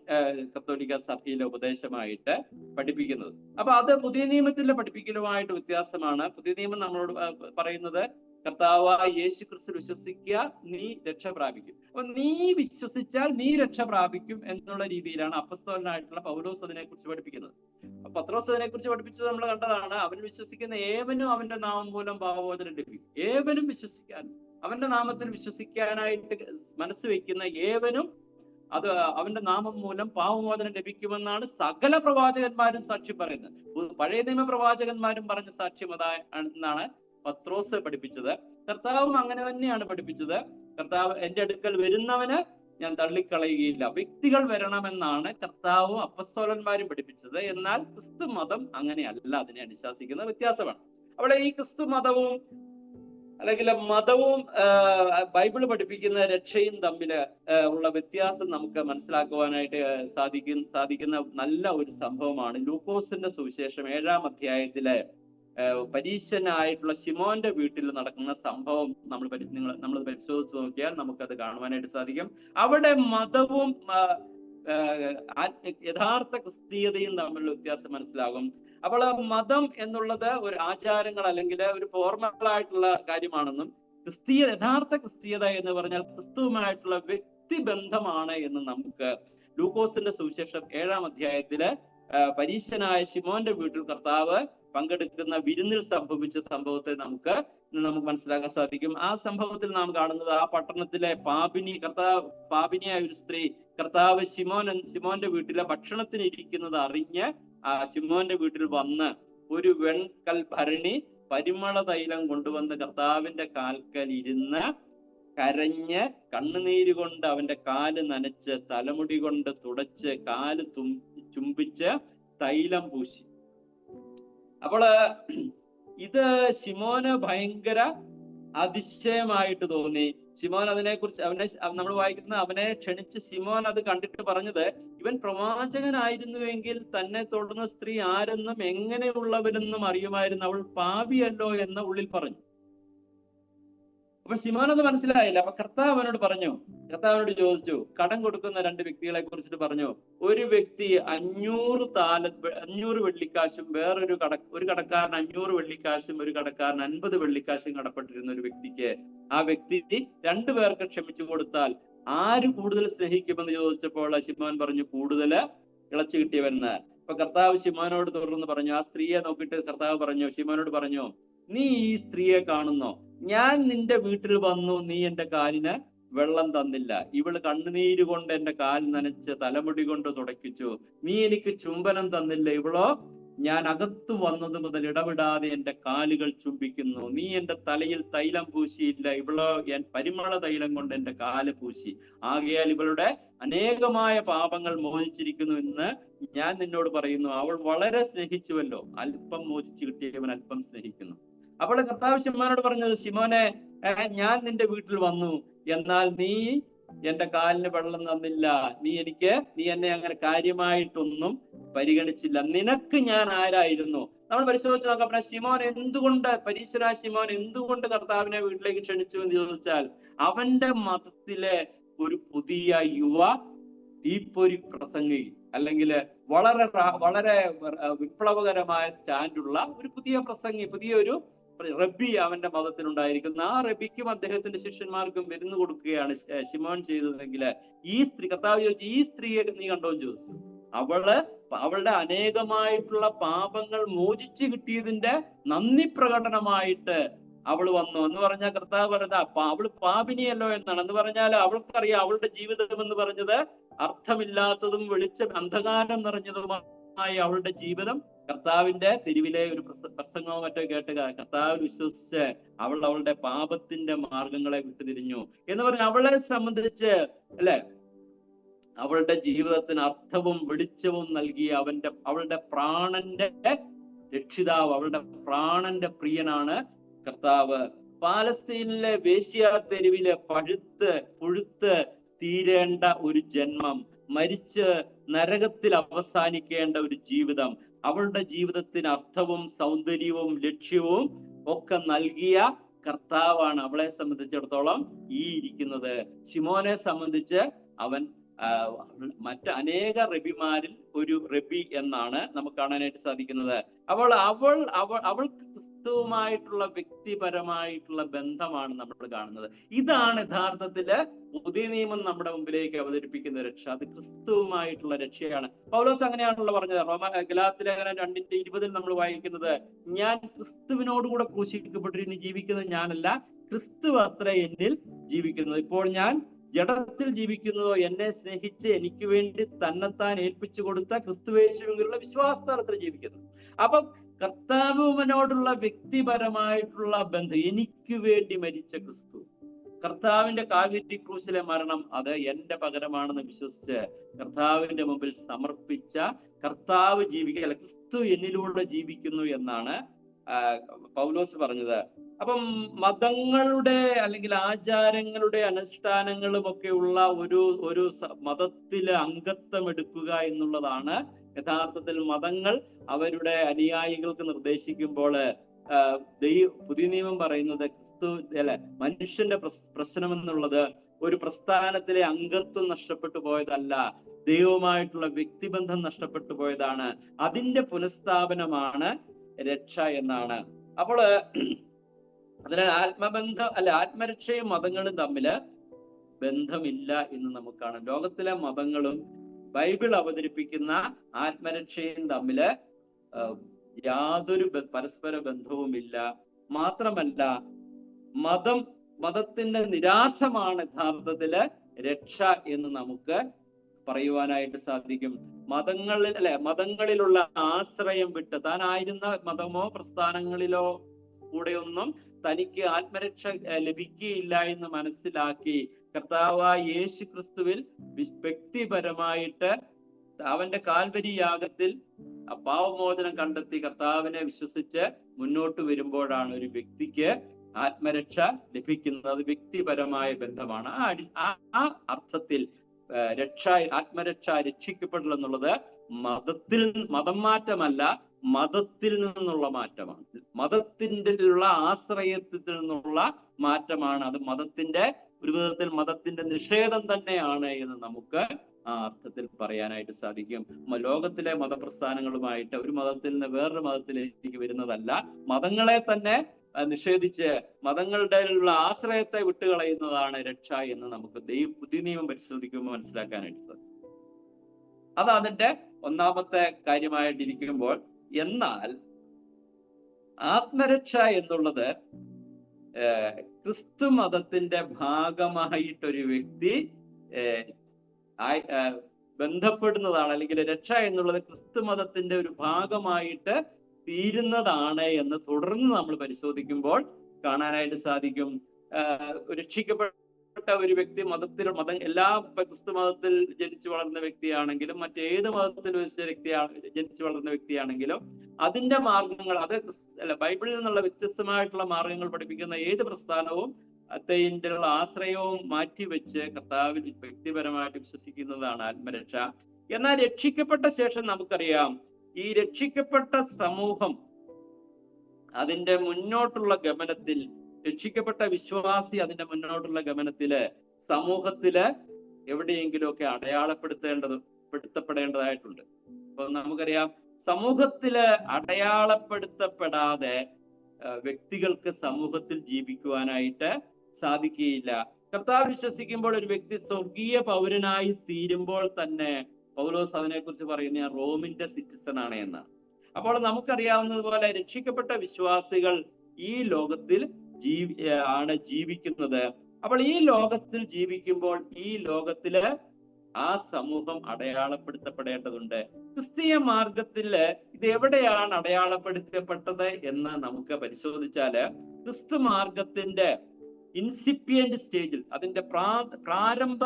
കത്തോലിക്ക സഭയിലെ ഉപദേശമായിട്ട് പഠിപ്പിക്കുന്നത്. അപ്പൊ അത് പുതിയ നിയമത്തിലെ പഠിപ്പിക്കലുമായിട്ട് വ്യത്യാസമാണ്. പുതിയ നിയമം നമ്മളോട് പറയുന്നത് കർത്താവായ യേശു ക്രിസ്തു വിശ്വസിക്കുക, നീ രക്ഷ പ്രാപിക്കും. അപ്പൊ നീ വിശ്വസിച്ചാൽ നീ രക്ഷ പ്രാപിക്കും എന്നുള്ള രീതിയിലാണ് അപ്പസ്തോലനായിട്ടുള്ള പൗലോസ് അതിനെക്കുറിച്ച് പഠിപ്പിക്കുന്നത്. പത്രോസ് അതിനെക്കുറിച്ച് പഠിപ്പിച്ചത് നമ്മൾ കണ്ടതാണ്. അവൻ വിശ്വസിക്കുന്ന ഏവനും അവന്റെ നാമം മൂലം പാപമോചനം ലഭിക്കും. ഏവനും വിശ്വസിക്കാൻ, അവന്റെ നാമത്തിൽ വിശ്വസിക്കാനായിട്ട് മനസ്സ് വെക്കുന്ന ഏവനും അത് അവന്റെ നാമം മൂലം പാപമോചനം ലഭിക്കുമെന്നാണ് സകല പ്രവാചകന്മാരും സാക്ഷ്യം പറയുന്നത്. പഴയ നിയമ പ്രവാചകന്മാരും പറഞ്ഞ സാക്ഷ്യം എന്നാണ് പത്രോസ് പഠിപ്പിച്ചത്. കർത്താവും അങ്ങനെ തന്നെയാണ് പഠിപ്പിച്ചത്. കർത്താവ് എന്റെ അടുക്കൽ വരുന്നവന് ഞാൻ തള്ളിക്കളയുകയില്ല. വ്യക്തികൾ വരണമെന്നാണ് കർത്താവും അപ്പസ്തോലന്മാരും പഠിപ്പിച്ചത്. എന്നാൽ ക്രിസ്തു മതം അങ്ങനെയല്ല, അതിനെ അനുശാസിക്കുന്ന വ്യത്യാസമാണ്. അവിടെ ഈ ക്രിസ്തു മതവും അല്ലെങ്കിൽ മതവും ബൈബിള് പഠിപ്പിക്കുന്ന രക്ഷയും തമ്മിൽ ഉള്ള വ്യത്യാസം നമുക്ക് മനസ്സിലാക്കുവാനായിട്ട് സാധിക്കുന്ന നല്ല ഒരു സംഭവമാണ് ലൂക്കോസിന്റെ സുവിശേഷം 7-ാം അധ്യായത്തിലെ പരീശനായിട്ടുള്ള ശിമോന്റെ വീട്ടിൽ നടക്കുന്ന സംഭവം നമ്മൾ പരിശോധിച്ച് നോക്കിയാൽ നമുക്കത് കാണുവാനായിട്ട് സാധിക്കും. അവിടെ മതവും യഥാർത്ഥ ക്രിസ്തീയതയും തമ്മിലുള്ള വ്യത്യാസം മനസ്സിലാകും. അപ്പോൾ മതം എന്നുള്ളത് ഒരു ആചാരങ്ങൾ അല്ലെങ്കിൽ ഒരു ഫോർമലായിട്ടുള്ള കാര്യമാണെന്നും യഥാർത്ഥ ക്രിസ്തീയത എന്ന് പറഞ്ഞാൽ ക്രിസ്തുവുമായിട്ടുള്ള വ്യക്തിബന്ധമാണ് എന്ന് നമുക്ക് ലൂക്കോസിന്റെ സുവിശേഷം 7-ാം അധ്യായത്തില് പരീശനായ ശിമോന്റെ വീട്ടിൽ കർത്താവ് പങ്കെടുക്കുന്ന വിരുന്നിൽ സംഭവിച്ച സംഭവത്തെ നമുക്ക് മനസ്സിലാക്കാൻ സാധിക്കും. ആ സംഭവത്തിൽ നാം കാണുന്നത് ആ പട്ടണത്തിലെ പാപിനിയായ ഒരു സ്ത്രീ കർത്താവ് ശിമോന്റെ വീട്ടിലെ ഭക്ഷണത്തിന് ഇരിക്കുന്നത് അറിഞ്ഞ് ആ ശിമോന്റെ വീട്ടിൽ വന്ന് ഒരു വെൺകൽ ഭരണി പരിമള തൈലം കൊണ്ടുവന്ന് കർത്താവിന്റെ കാൽക്കൽ ഇരുന്ന് കരഞ്ഞ് കണ്ണുനീര് കൊണ്ട് അവന്റെ കാല് നനച്ച് തലമുടി കൊണ്ട് തുടച്ച് കാല് ചുംബിച്ച് തൈലം പൂശി. അപ്പോള് ഇത് ശിമോന് ഭയങ്കര അതിശയമായിട്ട് തോന്നി. ശിമോൻ അതിനെക്കുറിച്ച് നമ്മൾ വായിക്കുന്ന അവനെ ക്ഷണിച്ച് ശിമോൻ അത് കണ്ടിട്ട് പറഞ്ഞത്, ഇവൻ പ്രവാചകനായിരുന്നുവെങ്കിൽ തന്നെ തൊടുന്ന സ്ത്രീ ആരെന്നും എങ്ങനെയുള്ളവരെന്നും അറിയുമായിരുന്നു, അവൾ പാപിയല്ലോ എന്ന് ഉള്ളിൽ പറഞ്ഞു. അപ്പൊ ശിമോൻ അത് മനസ്സിലായില്ല. അപ്പൊ കർത്താവിനോട് ചോദിച്ചു, കടം കൊടുക്കുന്ന 2 വ്യക്തികളെ കുറിച്ചിട്ട് പറഞ്ഞു. ഒരു വ്യക്തി 500 വെള്ളിക്കാശും ഒരു കടക്കാരൻ 500 വെള്ളിക്കാശും ഒരു കടക്കാരൻ 50 വെള്ളിക്കാശും കടപ്പെട്ടിരുന്ന ഒരു വ്യക്തിക്ക് ആ വ്യക്തി 2 പേർക്ക് ക്ഷമിച്ചു കൊടുത്താൽ ആര് കൂടുതൽ സ്നേഹിക്കുമെന്ന് ചോദിച്ചപ്പോൾ ശിമോൻ പറഞ്ഞു, കൂടുതൽ ഇളച്ചു കിട്ടിയവരെന്ന്. അപ്പൊ കർത്താവ് ശിമോനോട് തുടർന്ന് പറഞ്ഞു, ആ സ്ത്രീയെ നോക്കിയിട്ട് കർത്താവ് ശിമോനോട് പറഞ്ഞു, നീ ഈ സ്ത്രീയെ കാണുന്നോ? ഞാൻ നിന്റെ വീട്ടിൽ വന്നു, നീ എന്റെ കാലിന് വെള്ളം തന്നില്ല. ഇവള് കണ്ണുനീര് കൊണ്ട് എന്റെ കാൽ നനച്ച് തലമുടി കൊണ്ട് തുടയ്ക്കിച്ചു. നീ എനിക്ക് ചുംബനം തന്നില്ല. ഇവളോ ഞാൻ അകത്തു വന്നത് മുതൽ ഇടവിടാതെ എന്റെ കാലുകൾ ചുംബിക്കുന്നു. നീ എന്റെ തലയിൽ തൈലം പൂശിയില്ല. ഇവളോ ഞാൻ പരിമള തൈലം കൊണ്ട് എന്റെ കാല് പൂശി. ആകയാൽ ഇവളുടെ അനേകമായ പാപങ്ങൾ മോചിച്ചിരിക്കുന്നു എന്ന് ഞാൻ നിന്നോട് പറയുന്നു. അവൾ വളരെ സ്നേഹിച്ചുവല്ലോ, അല്പം മോചിച്ചു കിട്ടിയവൻ അല്പം സ്നേഹിക്കുന്നു. അപ്പോൾ കർത്താവ് ശിമോനോട് പറഞ്ഞത്, ശിമോനെ, ഞാൻ നിന്റെ വീട്ടിൽ വന്നു, എന്നാൽ നീ എന്റെ കാലിന് വെള്ളം തന്നില്ല. നീ എന്നെ അങ്ങനെ കാര്യമായിട്ടൊന്നും പരിഗണിച്ചില്ല. നിനക്ക് ഞാൻ ആരായിരുന്നു? നമ്മൾ പരിശോധിച്ച് നോക്കാം. ശിമോൻ എന്തുകൊണ്ട്, പരീശരായ ശിമോൻ എന്തുകൊണ്ട് കർത്താവിനെ വീട്ടിലേക്ക് ക്ഷണിച്ചു എന്ന് ചോദിച്ചാൽ, അവന്റെ മതത്തിലെ ഒരു പുതിയ യുവ തീപ്പൊരി പ്രസംഗി, അല്ലെങ്കിൽ വളരെ വിപ്ലവകരമായ സ്റ്റാൻഡുള്ള ഒരു പുതിയ പ്രസംഗി, പുതിയൊരു റബ്ബി അവന്റെ മതത്തിലുണ്ടായിരിക്കുന്നു. ആ റബ്ബിക്കും അദ്ദേഹത്തിന്റെ ശിഷ്യന്മാർക്കും വിരുന്ന് കൊടുക്കുകയാണ് ശിമോൻ ചെയ്തതെങ്കിൽ, ഈ സ്ത്രീ, കർത്താവ് ചോദിച്ചു, ഈ സ്ത്രീയെ നീ കണ്ടോ എന്ന് ചോദിച്ചു. അവളുടെ അനേകമായിട്ടുള്ള പാപങ്ങൾ മോചിച്ചു കിട്ടിയതിന്റെ നന്ദി പ്രകടനമായിട്ട് അവൾ വന്നു എന്ന് പറഞ്ഞാൽ, കർത്താവ് പറഞ്ഞ അവള് പാപിനിയല്ലോ എന്നാണ്. എന്ന് പറഞ്ഞാൽ അവൾക്കറിയാം അവളുടെ ജീവിതം എന്ന് പറഞ്ഞത് അർത്ഥമില്ലാത്തതും അന്ധകാരം നിറഞ്ഞതുമായ അവളുടെ ജീവിതം കർത്താവിന്റെ തെരുവിലെ ഒരു പ്രസംഗമോ മറ്റോ കേട്ട് കർത്താവിൽ വിശ്വസിച്ച് അവളുടെ പാപത്തിന്റെ മാർഗങ്ങളെ വിട്ടുതിരിഞ്ഞു എന്ന് പറഞ്ഞ അവളെ സംബന്ധിച്ച് അല്ലെ, അവളുടെ ജീവിതത്തിന് അർത്ഥവും വെളിച്ചവും നൽകിയ അവളുടെ പ്രാണന്റെ രക്ഷിതാവ്, അവളുടെ പ്രാണന്റെ പ്രിയനാണ് കർത്താവ്. പാലസ്തീനിലെ വേശ്യാ തെരുവില് പുഴുത്ത് തീരേണ്ട ഒരു ജന്മം, മരിച്ച് നരകത്തിൽ അവസാനിക്കേണ്ട ഒരു ജീവിതം, അവളുടെ ജീവിതത്തിന് അർത്ഥവും സൗന്ദര്യവും ലക്ഷ്യവും ഒക്കെ നൽകിയ കർത്താവാണ് അവളെ സംബന്ധിച്ചിടത്തോളം ഈ ഇരിക്കുന്നത്. ശിമോനെ സംബന്ധിച്ച് അവൻ മറ്റ് അനേക റബിമാരിൽ ഒരു റബി എന്നാണ് നമുക്ക് കാണാനായിട്ട് സാധിക്കുന്നത്. അവൾക്ക് ക്രിസ്തുവുമായിട്ടുള്ള വ്യക്തിപരമായിട്ടുള്ള ബന്ധമാണ് നമ്മൾ കാണുന്നത്. ഇതാണ് യഥാർത്ഥത്തില് പുതിയ നിയമം നമ്മുടെ മുമ്പിലേക്ക് അവതരിപ്പിക്കുന്ന രക്ഷ. അത് ക്രിസ്തുവുമായിട്ടുള്ള രക്ഷയാണ്. പൗലോസ് അങ്ങനെയാണല്ലോ പറഞ്ഞത്. ഗലാത്യലേഖനം 2:20 നമ്മൾ വായിക്കുന്നത്, ഞാൻ ക്രിസ്തുവിനോടുകൂടെ ക്രൂശിക്കപ്പെട്ടിരുന്ന് ജീവിക്കുന്നത് ഞാനല്ല, ക്രിസ്തു അത്ര എന്നിൽ ജീവിക്കുന്നത്. ഇപ്പോൾ ഞാൻ ജഡത്തിൽ ജീവിക്കുന്നതോ എന്നെ സ്നേഹിച്ച് എനിക്ക് വേണ്ടി തന്നെത്താൻ ഏൽപ്പിച്ചു കൊടുത്ത ക്രിസ്തുയേശുവിലുള്ള വിശ്വാസത്തിൽ ജീവിക്കുന്നു. അപ്പം കർത്താവിനോടുള്ള വ്യക്തിപരമായിട്ടുള്ള ബന്ധം, എനിക്ക് വേണ്ടി മരിച്ച ക്രിസ്തു, കർത്താവിന്റെ കാൽവരി ക്രൂശിലെ മരണം അത് എന്റെ പകരമാണെന്ന് വിശ്വസിച്ച് കർത്താവിന്റെ മുമ്പിൽ സമർപ്പിച്ച കർത്താവ് ജീവിക്കുക, ക്രിസ്തു എന്നിലൂടെ ജീവിക്കുന്നു എന്നാണ് പൗലോസ് പറഞ്ഞത്. അപ്പം മതങ്ങളുടെ അല്ലെങ്കിൽ ആചാരങ്ങളുടെ അനുഷ്ഠാനങ്ങളും ഒക്കെ ഉള്ള ഒരു മതത്തില് അംഗത്വം എടുക്കുക എന്നുള്ളതാണ് യഥാർത്ഥത്തിൽ മതങ്ങൾ അവരുടെ അനുയായികൾക്ക് നിർദ്ദേശിക്കുമ്പോൾ പുതിയ നിയമം പറയുന്നത് ക്രിസ്തു മനുഷ്യന്റെ പ്രശ്നം എന്നുള്ളത് ഒരു പ്രസ്ഥാനത്തിലെ അംഗത്വം നഷ്ടപ്പെട്ടു പോയതല്ല, ദൈവവുമായിട്ടുള്ള വ്യക്തിബന്ധം നഷ്ടപ്പെട്ടു പോയതാണ്. അതിന്റെ പുനഃസ്ഥാപനമാണ് രക്ഷ എന്നാണ്. അപ്പോൾ അതിന് ആത്മരക്ഷയും മതങ്ങളും തമ്മില് ബന്ധമില്ല എന്ന് നമുക്ക് കാണാം. ലോകത്തിലെ മതങ്ങളും ബൈബിൾ അവതരിപ്പിക്കുന്ന ആത്മരക്ഷയും തമ്മില് യാതൊരു പരസ്പര ബന്ധവുമില്ല. മാത്രമല്ല മതത്തിന്റെ നിരാശമാണ് യഥാർത്ഥത്തില് രക്ഷ എന്ന് നമുക്ക് പറയുവാനായിട്ട് സാധിക്കും. മതങ്ങളിലുള്ള ആശ്രയം വിട്ട് താനായിരുന്ന മതമോ പ്രസ്ഥാനങ്ങളിലോ കൂടെയൊന്നും തനിക്ക് ആത്മരക്ഷ ലഭിക്കുകയില്ല എന്ന് മനസ്സിലാക്കി കർത്താവായ യേശു ക്രിസ്തുവിൽ വ്യക്തിപരമായിട്ട് അവന്റെ കാൽവരി യാഗത്തിൽ പാവമോചനം കണ്ടെത്തി കർത്താവിനെ വിശ്വസിച്ച് മുന്നോട്ട് വരുമ്പോഴാണ് ഒരു വ്യക്തിക്ക് ആത്മരക്ഷ ലഭിക്കുന്നത്. അത് വ്യക്തിപരമായ ബന്ധമാണ്. ആ അർത്ഥത്തിൽ ആത്മരക്ഷ രക്ഷിക്കപ്പെടൽ എന്നുള്ളത് മതം മാറ്റമല്ല, മതത്തിൽ നിന്നുള്ള മാറ്റമാണ്. മതത്തിന്റെ ആശ്രയത്തിൽ നിന്നുള്ള മാറ്റമാണ്. അത് ഒരു വിധത്തിൽ മതത്തിന്റെ നിഷേധം തന്നെയാണ് എന്ന് നമുക്ക് ആ അർത്ഥത്തിൽ പറയാനായിട്ട് സാധിക്കും. ലോകത്തിലെ മതപ്രസ്ഥാനങ്ങളുമായിട്ട് ഒരു മതത്തിൽ നിന്ന് വേറൊരു മതത്തിലേക്ക് വരുന്നതല്ല, മതങ്ങളെ തന്നെ നിഷേധിച്ച് മതങ്ങളുടെ ഉള്ള ആശ്രയത്തെ വിട്ടുകളയുന്നതാണ് രക്ഷ എന്ന് നമുക്ക് പുതിയ നിയമം പരിശോധിക്കുമ്പോൾ മനസ്സിലാക്കാനായിട്ട് സാധിക്കും. അത് അതിന്റെ ഒന്നാമത്തെ കാര്യമായിട്ടിരിക്കുമ്പോൾ, എന്നാൽ ആത്മരക്ഷ എന്നുള്ളത് ക്രിസ്തു മതത്തിന്റെ ഭാഗമായിട്ടൊരു വ്യക്തി ബന്ധപ്പെടുന്നതാണ്, അല്ലെങ്കിൽ രക്ഷ എന്നുള്ളത് ക്രിസ്തു മതത്തിന്റെ ഒരു ഭാഗമായിട്ട് തീരുന്നതാണ് എന്ന് തുടർന്ന് നമ്മൾ പരിശോധിക്കുമ്പോൾ കാണാനായിട്ട് സാധിക്കും. രക്ഷിക്കപ്പെട്ട ഒരു വ്യക്തി മതം എല്ലാ ക്രിസ്തു മതത്തിൽ ജനിച്ചു വളർന്ന വ്യക്തിയാണെങ്കിലും മറ്റേത് മതത്തിൽ ജനിച്ചു വളർന്ന വ്യക്തിയാണെങ്കിലും അതിന്റെ മാർഗങ്ങൾ, അത് ബൈബിളിൽ നിന്നുള്ള വ്യത്യസ്തമായിട്ടുള്ള മാർഗങ്ങൾ പഠിപ്പിക്കുന്ന ഏത് പ്രസ്ഥാനവും അതിൻ്റെ ആശ്രയവും മാറ്റിവെച്ച് കർത്താവിൽ വ്യക്തിപരമായിട്ട് വിശ്വസിക്കുന്നതാണ് ആത്മരക്ഷ. എന്നാൽ രക്ഷിക്കപ്പെട്ട ശേഷം നമുക്കറിയാം, ഈ രക്ഷിക്കപ്പെട്ട സമൂഹം അതിന്റെ മുന്നോട്ടുള്ള ഗമനത്തിൽ, രക്ഷിക്കപ്പെട്ട വിശ്വാസി അതിന്റെ മുന്നോട്ടുള്ള ഗമനത്തില് സമൂഹത്തില് എവിടെയെങ്കിലുമൊക്കെ അടയാളപ്പെടുത്തേണ്ടതായിട്ടുണ്ട്. അപ്പൊ നമുക്കറിയാം, സമൂഹത്തില് അടയാളപ്പെടുത്തപ്പെടാതെ വ്യക്തികൾക്ക് സമൂഹത്തിൽ ജീവിക്കുവാനായിട്ട് സാധിക്കുകയില്ല. കർത്താവ് വിശ്വസിക്കുമ്പോൾ ഒരു വ്യക്തി സ്വർഗീയ പൗരനായി തീരുമ്പോൾ തന്നെ പൗലോസ് അതിനെക്കുറിച്ച് പറയുന്ന റോമിന്റെ സിറ്റിസൺ ആണ് എന്നാണ്. അപ്പോൾ നമുക്കറിയാവുന്നതുപോലെ രക്ഷിക്കപ്പെട്ട വിശ്വാസികൾ ഈ ലോകത്തിൽ ആണ് ജീവിക്കുന്നത്. അപ്പോൾ ഈ ലോകത്തിൽ ജീവിക്കുമ്പോൾ ഈ ലോകത്തില് ആ സമൂഹം അടയാളപ്പെടുത്തപ്പെടേണ്ടതുണ്ട്. ക്രിസ്തീയ മാർഗത്തില് ഇത് എവിടെയാണ് അടയാളപ്പെടുത്തപ്പെട്ടത് എന്ന് നമുക്ക് പരിശോധിച്ചാല്, ക്രിസ്തു മാർഗത്തിന്റെ ഇൻസിപ്പിയന്റ് സ്റ്റേജിൽ, അതിന്റെ പ്രാരംഭ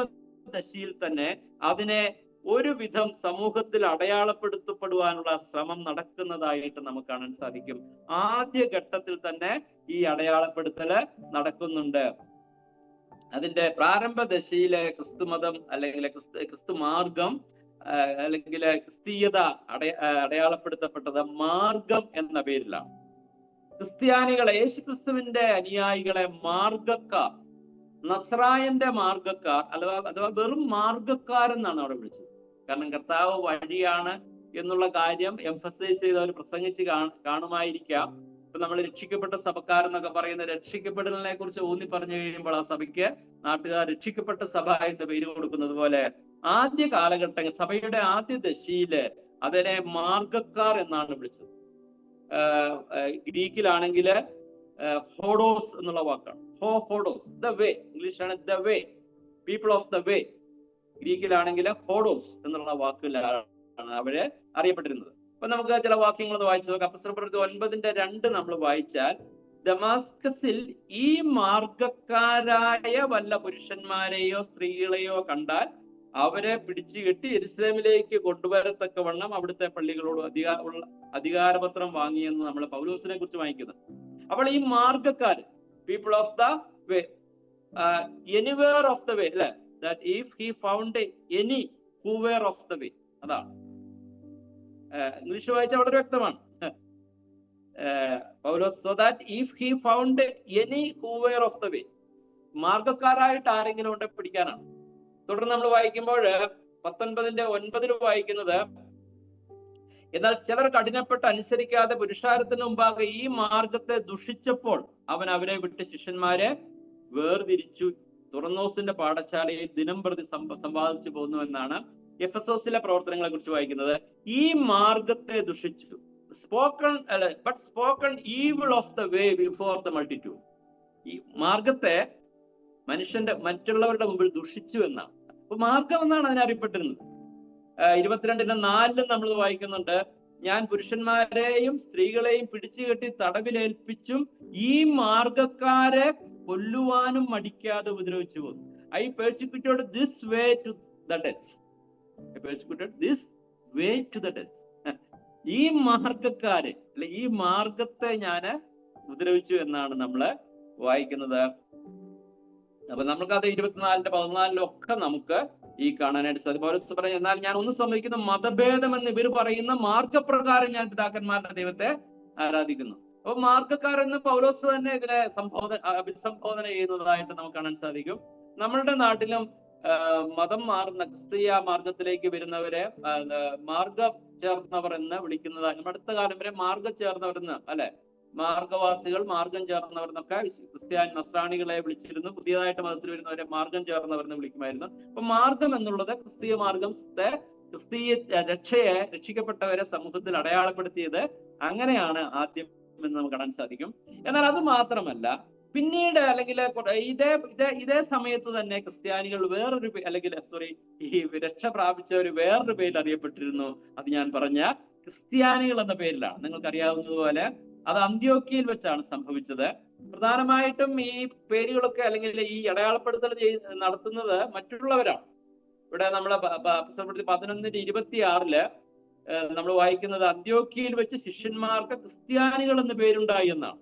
ദശയിൽ തന്നെ അതിനെ ഒരുവിധം സമൂഹത്തിൽ അടയാളപ്പെടുത്തപ്പെടുവാനുള്ള ശ്രമം നടക്കുന്നതായിട്ട് നമുക്ക് കാണാൻ സാധിക്കും. ആദ്യ ഘട്ടത്തിൽ തന്നെ ഈ അടയാളപ്പെടുത്തല് നടക്കുന്നുണ്ട്. അതിന്റെ പ്രാരംഭ ദശയിലെ ക്രിസ്തുമതം അല്ലെങ്കിൽ ക്രിസ്തു മാർഗം അല്ലെങ്കിൽ ക്രിസ്തീയത അടയാളപ്പെടുത്തപ്പെട്ടത് മാർഗം എന്ന പേരിലാണ്. ക്രിസ്ത്യാനികളെ, യേശുക്രിസ്തുവിന്റെ അനുയായികളെ മാർഗക്കാർ, നസ്രായന്റെ മാർഗക്കാർ അഥവാ വെറും മാർഗക്കാരെന്നാണ് അവിടെ വിളിച്ചത്. കാരണം കർത്താവ് വഴിയാണ് എന്നുള്ള കാര്യം എംഫസൈസ് ചെയ്ത് അവർ പ്രസംഗിച്ച് കാണുമായിരിക്കാം. ഇപ്പൊ നമ്മൾ രക്ഷിക്കപ്പെട്ട സഭക്കാരെന്നൊക്കെ പറയുന്ന രക്ഷിക്കപ്പെടലിനെ കുറിച്ച് ഊന്നി പറഞ്ഞു കഴിയുമ്പോൾ ആ സഭയ്ക്ക് നാട്ടുകാർ രക്ഷിക്കപ്പെട്ട സഭ എന്ന് പേര് കൊടുക്കുന്നത് പോലെ ആദ്യ കാലഘട്ടങ്ങൾ, സഭയുടെ ആദ്യ ദശയില് അതിനെ മാർഗക്കാർ എന്നാണ് വിളിച്ചത്. ഗ്രീക്കിലാണെങ്കിൽ ഹോഡോസ് എന്നുള്ള വാക്കാണ്. ഹോഡോസ്, ദ വേ. ഇംഗ്ലീഷാണ് the way, people of the way. ഗ്രീക്കിലാണെങ്കിൽ ഹോഡോസ് എന്നുള്ള വാക്കിലാണ് അവര് അറിയപ്പെട്ടിരുന്നത്. അപ്പൊ നമുക്ക് ചില വാക്യങ്ങൾ വായിച്ചു നോക്കാം. അപ്പോസ്തലപ്രവൃത്തി 9:2 നമ്മൾ വായിച്ചാൽ, ദമാസ്കസിൽ ഈ മാർഗക്കാരായ വല്ല പുരുഷന്മാരെയോ സ്ത്രീകളെയോ കണ്ടാൽ അവരെ പിടിച്ചു കെട്ടി യെരുശലേമിലേക്ക് കൊണ്ടുവരത്തക്കവണ്ണം അവിടുത്തെ പള്ളികളോട് അധികാരപത്രം വാങ്ങിയെന്ന് നമ്മൾ പൗലോസിനെ കുറിച്ച് വായിക്കുന്നത്. അപ്പോൾ ഈ മാർഗക്കാര്, people of the way, anywhere of the way, അല്ലെ, that if he found any who were of the way, അതാണ് ഇംഗ്ലീഷ് വായിച്ചാൽ വളരെ വ്യക്തമാണ്. Paulose, so that if he found any who were of the way, മാർഗക്കാരായിട്ട് ആരെങ്കിലും ഉണ്ടെ പിടിക്കാനാണ്. തുടർന്ന് നമ്മൾ വായിക്കുമ്പോൾ 19:9 വായിക്കുന്നത്, എന്നാൽ ചിലർ കഠിനപ്പെട്ട് അനുസരിക്കാതെ പുരുഷാരത്തിന് മുമ്പാകെ ഈ മാർഗത്തെ ദുഷിച്ചപ്പോൾ അവൻ അവരെ വിട്ട് ശിഷ്യന്മാരെ വേർതിരിച്ചു തുറന്നോസിന്റെ പാഠശാലയിൽ ദിനം പ്രതി സമ്പാദിച്ചു പോകുന്നു എന്നാണ് എഫെസോസിലെ പ്രവർത്തനങ്ങളെ കുറിച്ച് വായിക്കുന്നത്. ഈ മാർഗത്തെ ദുഷിച്ചു, spoken evil of the way before the multitude. ഈ മാർഗത്തെ മറ്റുള്ളവരുടെ മുമ്പിൽ ദുഷിച്ചു എന്നാണ്. അപ്പൊ മാർഗം എന്നാണ് അതിനറിയപ്പെട്ടിരുന്നത്. 22:4 നമ്മൾ വായിക്കുന്നുണ്ട്, ഞാൻ പുരുഷന്മാരെയും സ്ത്രീകളെയും പിടിച്ചുകെട്ടി തടവിലേൽപ്പിച്ചും ഈ മാർഗക്കാരെ കൊല്ലുവാനും മടിക്കാതെ ഉപദ്രവിച്ചു പോകുന്നു. I persecuted this way to the death. ഈ മാർഗക്കാരെ, അല്ലെ, ഈ മാർഗത്തെ ഞാൻ ഉപദ്രവിച്ചു എന്നാണ് നമ്മള് വായിക്കുന്നത്. അപ്പൊ നമുക്കത് 24:14 നമുക്ക് ഈ കാണാനായിട്ട് സാധിക്കും. പൗലോസ് പറഞ്ഞു, എന്നാൽ ഞാൻ ഒന്നും സമ്മതിക്കുന്ന മതഭേദം എന്ന് ഇവർ പറയുന്ന മാർഗപ്രകാരം ഞാൻ പിതാക്കന്മാരുടെ ദൈവത്തെ ആരാധിക്കുന്നു. അപ്പൊ മാർഗക്കാരെന്ന് പൗലോസ് തന്നെ ഇതിനെ അഭിസംബോധന ചെയ്യുന്നതായിട്ട് നമുക്ക് കാണാൻ സാധിക്കും. നമ്മളുടെ നാട്ടിലും മതം മാറുന്ന ക്രിസ്തീയ മാർഗത്തിലേക്ക് വരുന്നവരെ മാർഗം ചേർന്നവർ എന്ന് വിളിക്കുന്നതാണ്. അടുത്ത കാലം വരെ മാർഗം ചേർന്നവർ എന്ന്, അല്ലെ, മാർഗവാസികൾ, മാർഗം ചേർന്നവർ എന്നൊക്കെ നസ്രാണികളെ വിളിച്ചിരുന്നു. പുതിയതായിട്ട് മതത്തിൽ വരുന്നവരെ മാർഗം ചേർന്നവർ എന്ന് വിളിക്കുമായിരുന്നു. അപ്പൊ മാർഗം എന്നുള്ളത് ക്രിസ്തീയ മാർഗത്തെ, ക്രിസ്തീയ രക്ഷിക്കപ്പെട്ടവരെ സമൂഹത്തിൽ അടയാളപ്പെടുത്തിയത് അങ്ങനെയാണ് ആദ്യം എന്ന് നമുക്ക് കാണാൻ സാധിക്കും. എന്നാൽ അത് മാത്രമല്ല, പിന്നീട് അല്ലെങ്കിൽ ഇതേ സമയത്ത് തന്നെ ക്രിസ്ത്യാനികൾ വേറൊരു അല്ലെങ്കിൽ ഈ രക്ഷ പ്രാപിച്ചവർ വേറൊരു പേരിൽ അറിയപ്പെട്ടിരുന്നു. അത് ഞാൻ പറഞ്ഞ ക്രിസ്ത്യാനികൾ എന്ന പേരിലാണ്. നിങ്ങൾക്ക് അറിയാവുന്നതുപോലെ അത് അന്ത്യോക്യയിൽ വെച്ചാണ് സംഭവിച്ചത്. പ്രധാനമായിട്ടും ഈ പേരുകളൊക്കെ അല്ലെങ്കിൽ ഈ അടയാളപ്പെടുത്തൽ നടത്തുന്നത് മറ്റുള്ളവരാണ്. ഇവിടെ നമ്മളെ 11:26 നമ്മൾ വായിക്കുന്നത് അന്ത്യോക്യയിൽ വെച്ച് ശിഷ്യന്മാർക്ക് ക്രിസ്ത്യാനികൾ എന്ന് പേരുണ്ടായി എന്നാണ്.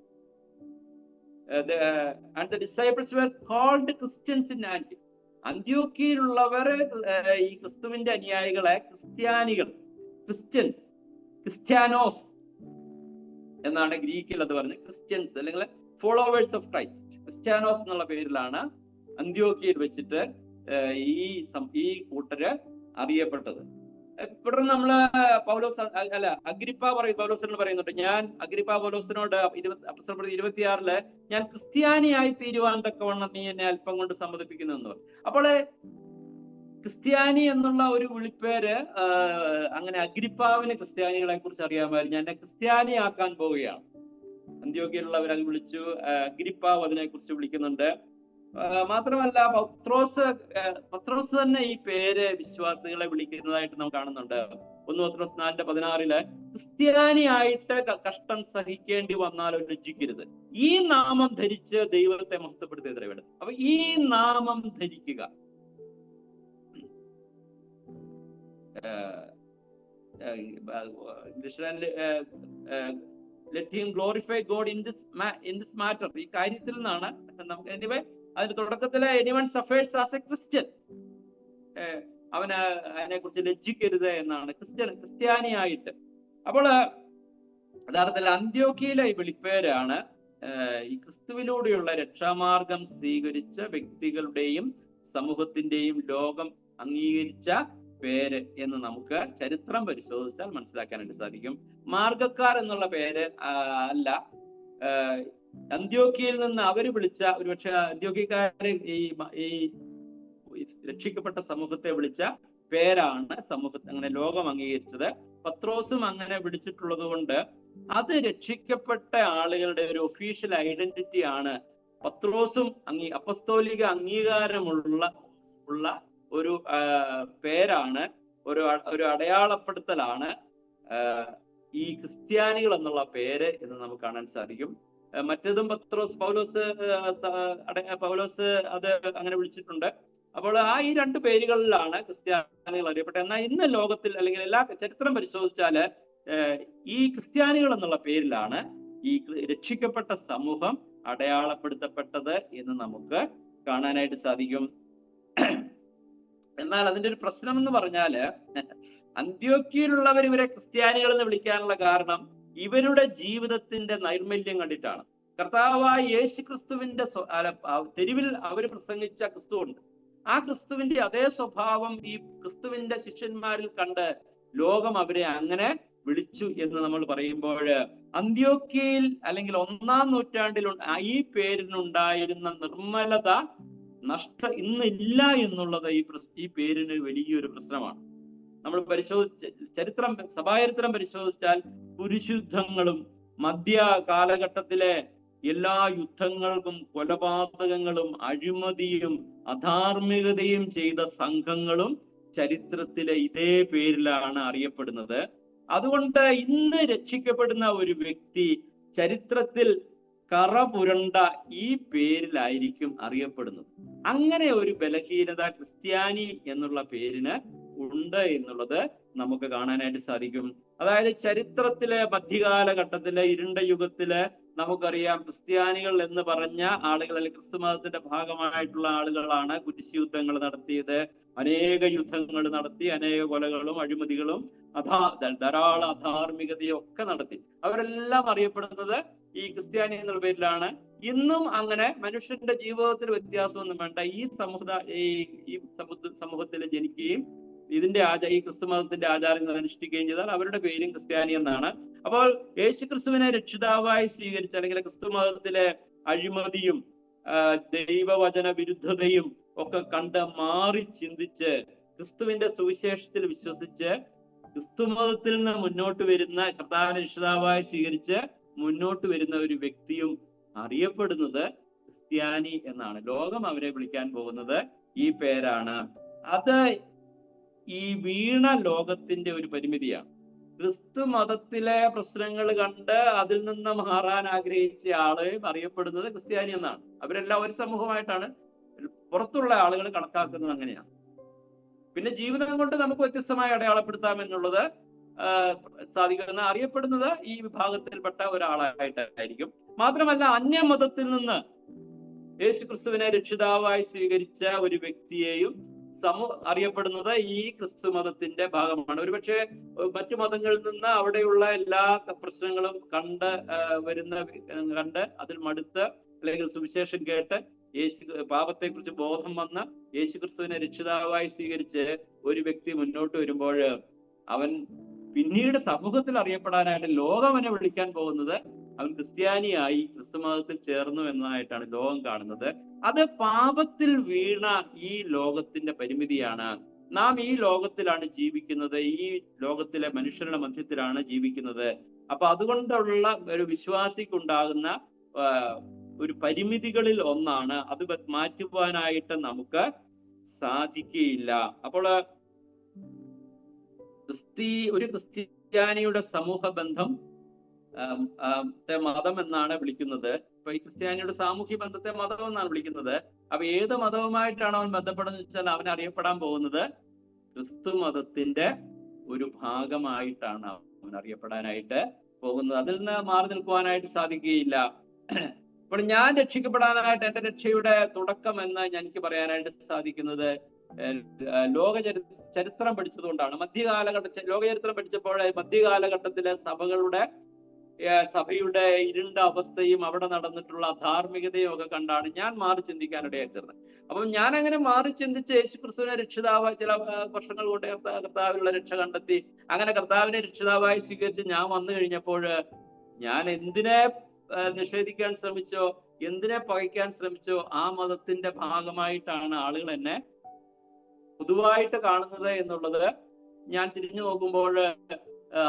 And the disciples were called Christians in Antioch. അന്ത്യോക്യയിലുള്ളവർ ഈ ക്രിസ്തുവിന്റെ അനുയായികളെ ക്രിസ്ത്യാനികൾ, ക്രിസ്ത്യൻസ്, ക്രിസ്ത്യാനോസ് എന്നാണ് ഗ്രീക്കിൽ അത് പറഞ്ഞത്. ക്രിസ്ത്യൻസ് അല്ലെങ്കിൽ ഫോളോവേഴ്സ് ഓഫ് ക്രൈസ്റ്റ്, ക്രിസ്ത്യാനോസ് എന്നുള്ള പേരിലാണ് അന്ത്യോക്യയിൽ വെച്ചിട്ട് ഈ കൂട്ടര് അറിയപ്പെട്ടത്. ഇവിടെ നമ്മള് പൗലോസിനോട് പറയുന്നുണ്ട്, ഞാൻ അഗ്രിപ്പ പൗലോസിനോട് 26 ഞാൻ ക്രിസ്ത്യാനിയായി തീരുവാൻ തക്കവണ്ണം നീ എന്നെ അല്പം കൊണ്ട് സമ്മതിപ്പിക്കുന്നു എന്ന് പറഞ്ഞു. അപ്പോൾ ക്രിസ്ത്യാനി എന്നുള്ള ഒരു വിളിപ്പേര് അങ്ങനെ അഗ്രിപ്പാവിന് ക്രിസ്ത്യാനികളെ കുറിച്ച് അറിയാമായിരുന്നു. ഞാൻ എന്നെ ക്രിസ്ത്യാനിയാക്കാൻ പോവുകയാണ്. അന്ത്യോക്യയിലുള്ളവർ അത് വിളിച്ചു, അഗ്രിപ്പാവ് അതിനെ കുറിച്ച് വിളിക്കുന്നുണ്ട്. മാത്രമല്ല പത്രോസ് തന്നെ ഈ പേര് വിശ്വാസികളെ വിളിക്കുന്നതായിട്ട് നാം കാണുന്നുണ്ട്. 1 പത്രോസ് 4:16 ക്രിസ്ത്യാനിയായിട്ട് കഷ്ടം സഹിക്കേണ്ടി വന്നാലും ലജ്ജിക്കരുത്, ഈ നാമം ധരിച്ച് ദൈവത്തെ മഹത്വപ്പെടുത്തിയത്ര വേണം. അപ്പൊ ഈ നാമം ധരിക്കുക, let him glorify God in this matter. ഈ കാര്യത്തിൽ നിന്നാണ് നമുക്ക് അതിന്റെ തുടക്കത്തില് anyone suffers as a Christian, അതിനെ കുറിച്ച് ലജ്ജിക്കരുത് എന്നാണ് ക്രിസ്ത്യാനിയായിട്ട്. അപ്പോൾ യഥാർത്ഥത്തിൽ അന്ത്യോക്യയിലെ ഈ വിളിപ്പേരാണ് ഈ ക്രിസ്തുവിലൂടെയുള്ള രക്ഷാമാർഗം സ്വീകരിച്ച വ്യക്തികളുടെയും സമൂഹത്തിന്റെയും ലോകം അംഗീകരിച്ച പേര് എന്ന് നമുക്ക് ചരിത്രം പരിശോധിച്ചാൽ മനസ്സിലാക്കാനായിട്ട് സാധിക്കും. മാർഗക്കാർ എന്നുള്ള പേര് അല്ല, അന്ത്യോക്യയിൽ നിന്ന് അവര് വിളിച്ച, ഒരുപക്ഷെ അന്ത്യോക്യക്കാര് ഈ രക്ഷിക്കപ്പെട്ട സമൂഹത്തെ വിളിച്ച പേരാണ് അങ്ങനെ ലോകം അംഗീകരിച്ചത്. പത്രോസും അങ്ങനെ വിളിച്ചിട്ടുള്ളത് കൊണ്ട് അത് രക്ഷിക്കപ്പെട്ട ആളുകളുടെ ഒരു ഒഫീഷ്യൽ ഐഡന്റിറ്റി ആണ്. പത്രോസും അപ്പസ്തോലിക അംഗീകാരമുള്ള ഒരു പേരാണ്, ഒരു അടയാളപ്പെടുത്തലാണ് ഈ ക്രിസ്ത്യാനികൾ എന്നുള്ള പേര് എന്ന് നമുക്ക് കാണാൻ സാധിക്കും. മറ്റേതും പൗലോസ് അത് അങ്ങനെ വിളിച്ചിട്ടുണ്ട്. അപ്പോൾ ഈ 2 പേരുകളിലാണ് ക്രിസ്ത്യാനികൾ അറിയപ്പെട്ടത്. എന്നാൽ ഇന്ന് ലോകത്തിൽ അല്ലെങ്കിൽ എല്ലാ ചരിത്രം പരിശോധിച്ചാല് ഈ ക്രിസ്ത്യാനികൾ എന്നുള്ള പേരിലാണ് ഈ രക്ഷിക്കപ്പെട്ട സമൂഹം അടയാളപ്പെടുത്തപ്പെട്ടത് എന്ന് നമുക്ക് കാണാനായിട്ട് സാധിക്കും. എന്നാൽ അതിന്റെ ഒരു പ്രശ്നം എന്ന് പറഞ്ഞാല് അന്ത്യോക്യയിലുള്ളവർ ഇവരെ ക്രിസ്ത്യാനികൾ എന്ന് വിളിക്കാനുള്ള കാരണം ഇവരുടെ ജീവിതത്തിന്റെ നൈർമല്യം കണ്ടിട്ടാണ്. കർത്താവായ യേശു ക്രിസ്തുവിന്റെ തെരുവിൽ അവർ പ്രസംഗിച്ച ക്രിസ്തുവുണ്ട്. ആ ക്രിസ്തുവിന്റെ അതേ സ്വഭാവം ഈ ക്രിസ്തുവിന്റെ ശിഷ്യന്മാരിൽ കണ്ട് ലോകം അവരെ അങ്ങനെ വിളിച്ചു എന്ന് നമ്മൾ പറയുമ്പോൾ അന്ത്യോക്യയിൽ അല്ലെങ്കിൽ 1-ാം നൂറ്റാണ്ടിൽ ഈ പേരിനുണ്ടായിരുന്ന നിർമ്മലത ഇന്നില്ല എന്നുള്ളത് ഈ പേരിന് വലിയൊരു പ്രശ്നമാണ്. നമ്മൾ സഭാചരിത്രം പരിശോധിച്ചാൽ പുരുഷയുദ്ധങ്ങളും മധ്യ കാലഘട്ടത്തിലെ എല്ലാ യുദ്ധങ്ങൾക്കും കൊലപാതകങ്ങളും അഴിമതിയും അധാർമികതയും ചെയ്ത സംഘങ്ങളും ചരിത്രത്തിലെ ഇതേ പേരിലാണ് അറിയപ്പെടുന്നത്. അതുകൊണ്ട് ഇന്ന് രക്ഷിക്കപ്പെടുന്ന ഒരു വ്യക്തി ചരിത്രത്തിൽ കറ പുരണ്ട ഈ പേരിലായിരിക്കും അറിയപ്പെടുന്നത്. അങ്ങനെ ഒരു ബലഹീനത ക്രിസ്ത്യാനി എന്നുള്ള പേരിന് ഉണ്ട് എന്നുള്ളത് നമുക്ക് കാണാനായിട്ട് സാധിക്കും. അതായത് ചരിത്രത്തിലെ മധ്യകാലഘട്ടത്തിലെ ഇരുണ്ട യുഗത്തില് നമുക്കറിയാം ക്രിസ്ത്യാനികൾ എന്ന് പറഞ്ഞ ആളുകൾ അല്ലെങ്കിൽ ക്രിസ്തു മതത്തിന്റെ ഭാഗമായിട്ടുള്ള ആളുകളാണ് കുരിശുയുദ്ധങ്ങൾ നടത്തിയത്, അനേക യുദ്ധങ്ങൾ നടത്തി, അനേക കൊലകളും അഴിമതികളും ധാരാളം അധാർമികതയും ഒക്കെ നടത്തി. അവരെല്ലാം അറിയപ്പെടുന്നത് ഈ ക്രിസ്ത്യാനി എന്നുള്ള പേരിലാണ്. ഇന്നും അങ്ങനെ മനുഷ്യന്റെ ജീവിതത്തിൽ വ്യത്യാസമൊന്നും വേണ്ട, ഈ സമൂഹത്തിൽ ജനിക്കുകയും ഈ ക്രിസ്തുമതത്തിന്റെ ആചാരങ്ങൾ അനുഷ്ഠിക്കുകയും ചെയ്താൽ അവരുടെ പേരും ക്രിസ്ത്യാനി എന്നാണ്. അപ്പോൾ യേശു ക്രിസ്തുവിനെ രക്ഷിതാവായി സ്വീകരിച്ച അല്ലെങ്കിൽ ക്രിസ്തുമതത്തിലെ അഴിമതിയും ദൈവവചന വിരുദ്ധതയും ഒക്കെ കണ്ട് മാറി ചിന്തിച്ച് ക്രിസ്തുവിന്റെ സുവിശേഷത്തിൽ വിശ്വസിച്ച് ക്രിസ്തുമതത്തിൽ നിന്ന് മുന്നോട്ട് വരുന്ന, കർത്താവിനെ രക്ഷിതാവായി സ്വീകരിച്ച് മുന്നോട്ട് വരുന്ന ഒരു വ്യക്തിയും അറിയപ്പെടുന്നത് ക്രിസ്ത്യാനി എന്നാണ്. ലോകം അവരെ വിളിക്കാൻ പോകുന്നത് ഈ പേരാണ്. അത് ഈ വീണ ലോകത്തിന്റെ ഒരു പരിമിതിയാണ്. ക്രിസ്തു മതത്തിലെ പ്രശ്നങ്ങൾ കണ്ട് അതിൽ നിന്ന് മാറാൻ ആഗ്രഹിച്ച ആളെയും അറിയപ്പെടുന്നത് ക്രിസ്ത്യാനി എന്നാണ്. അവരെല്ലാം ഒരു സമൂഹമായിട്ടാണ് പുറത്തുള്ള ആളുകൾ കണക്കാക്കുന്നത്. അങ്ങനെയാണ്. പിന്നെ ജീവിതം കൊണ്ട് നമുക്ക് വ്യത്യസ്തമായി അടയാളപ്പെടുത്താം എന്നുള്ളത് സാധിക്കുന്ന അറിയപ്പെടുന്നത് ഈ വിഭാഗത്തിൽപ്പെട്ട ഒരാളായിട്ടായിരിക്കും. മാത്രമല്ല, അന്യമതത്തിൽ നിന്ന് യേശു ക്രിസ്തുവിനെ രക്ഷിതാവായി സ്വീകരിച്ച ഒരു വ്യക്തിയെയും അറിയപ്പെടുന്നത് ഈ ക്രിസ്തു മതത്തിന്റെ ഭാഗമാണ്. ഒരുപക്ഷെ മറ്റു മതങ്ങളിൽ നിന്ന് അവിടെയുള്ള എല്ലാ പ്രശ്നങ്ങളും കണ്ട് അതിൽ മടുത്ത്, അല്ലെങ്കിൽ സുവിശേഷം കേട്ട് പാപത്തെക്കുറിച്ച് ബോധം വന്ന് യേശു ക്രിസ്തുവിനെ രക്ഷിതാവായി സ്വീകരിച്ച് ഒരു വ്യക്തി മുന്നോട്ട് വരുമ്പോൾ അവൻ പിന്നീട് സമൂഹത്തിൽ അറിയപ്പെടാനായിട്ട് ലോകം അവനെ വിളിക്കാൻ പോകുന്നത് അവൻ ക്രിസ്ത്യാനിയായി ക്രിസ്തു മതത്തിൽ ചേർന്നു എന്നതായിട്ടാണ് ലോകം കാണുന്നത്. അത് പാപത്തിൽ വീണ ഈ ലോകത്തിന്റെ പരിമിതിയാണ്. നാം ഈ ലോകത്തിലാണ് ജീവിക്കുന്നത്, ഈ ലോകത്തിലെ മനുഷ്യരുടെ മധ്യത്തിലാണ് ജീവിക്കുന്നത്. അപ്പൊ അതുകൊണ്ടുള്ള ഒരു വിശ്വാസിക്കുണ്ടാകുന്ന ഒരു പരിമിതികളിൽ ഒന്നാണ്. അത് മാറ്റുവാനായിട്ട് നമുക്ക് സാധിക്കുകയില്ല. അപ്പോൾ ഒരു ക്രിസ്ത്യാനിയുടെ സമൂഹ ബന്ധം മതം എന്നാണ് വിളിക്കുന്നത്. ഇപ്പൊ ഈ ക്രിസ്ത്യാനിയുടെ സാമൂഹ്യ ബന്ധത്തെ മതം എന്നാണ് വിളിക്കുന്നത്. അപ്പൊ ഏത് മതവുമായിട്ടാണ് അവൻ ബന്ധപ്പെടുന്നത് വെച്ചാൽ അവൻ അറിയപ്പെടാൻ പോകുന്നത് ക്രിസ്തു മതത്തിന്റെ ഒരു ഭാഗമായിട്ടാണ് അവൻ അറിയപ്പെടാനായിട്ട് പോകുന്നത്. അതിൽ നിന്ന് മാറി നിൽക്കുവാനായിട്ട് സാധിക്കുകയില്ല. അപ്പോൾ ഞാൻ രക്ഷിക്കപ്പെടാനായിട്ട് എന്റെ രക്ഷയുടെ തുടക്കം എന്ന് എനിക്ക് പറയാനായിട്ട് സാധിക്കുന്നത് ചരിത്രം പഠിച്ചതുകൊണ്ടാണ്. ലോകചരിത്രം പഠിച്ചപ്പോൾ മധ്യകാലഘട്ടത്തിലെ സഭയുടെ ഇരുണ്ട അവസ്ഥയും അവിടെ നടന്നിട്ടുള്ള ധാർമ്മികതയും ഒക്കെ കണ്ടാണ് ഞാൻ മാറി ചിന്തിക്കാനിടയായി തീർന്നത്. അപ്പം ഞാൻ അങ്ങനെ മാറി ചിന്തിച്ച് യേശു ക്രിസ്തുവിനെ രക്ഷിതാവായി ചില വർഷങ്ങൾ കൊണ്ട് കർത്താവിലുള്ള രക്ഷ കണ്ടെത്തി അങ്ങനെ കർത്താവിനെ രക്ഷിതാവായി സ്വീകരിച്ച് ഞാൻ വന്നു കഴിഞ്ഞപ്പോൾ ഞാൻ എന്തിനെ നിഷേധിക്കാൻ ശ്രമിച്ചോ, എന്തിനെ പകയ്ക്കാൻ ശ്രമിച്ചോ, ആ മതത്തിന്റെ ഭാഗമായിട്ടാണ് ആളുകൾ എന്നെ പൊതുവായിട്ട് കാണുന്നത് എന്നുള്ളത് ഞാൻ തിരിഞ്ഞു നോക്കുമ്പോൾ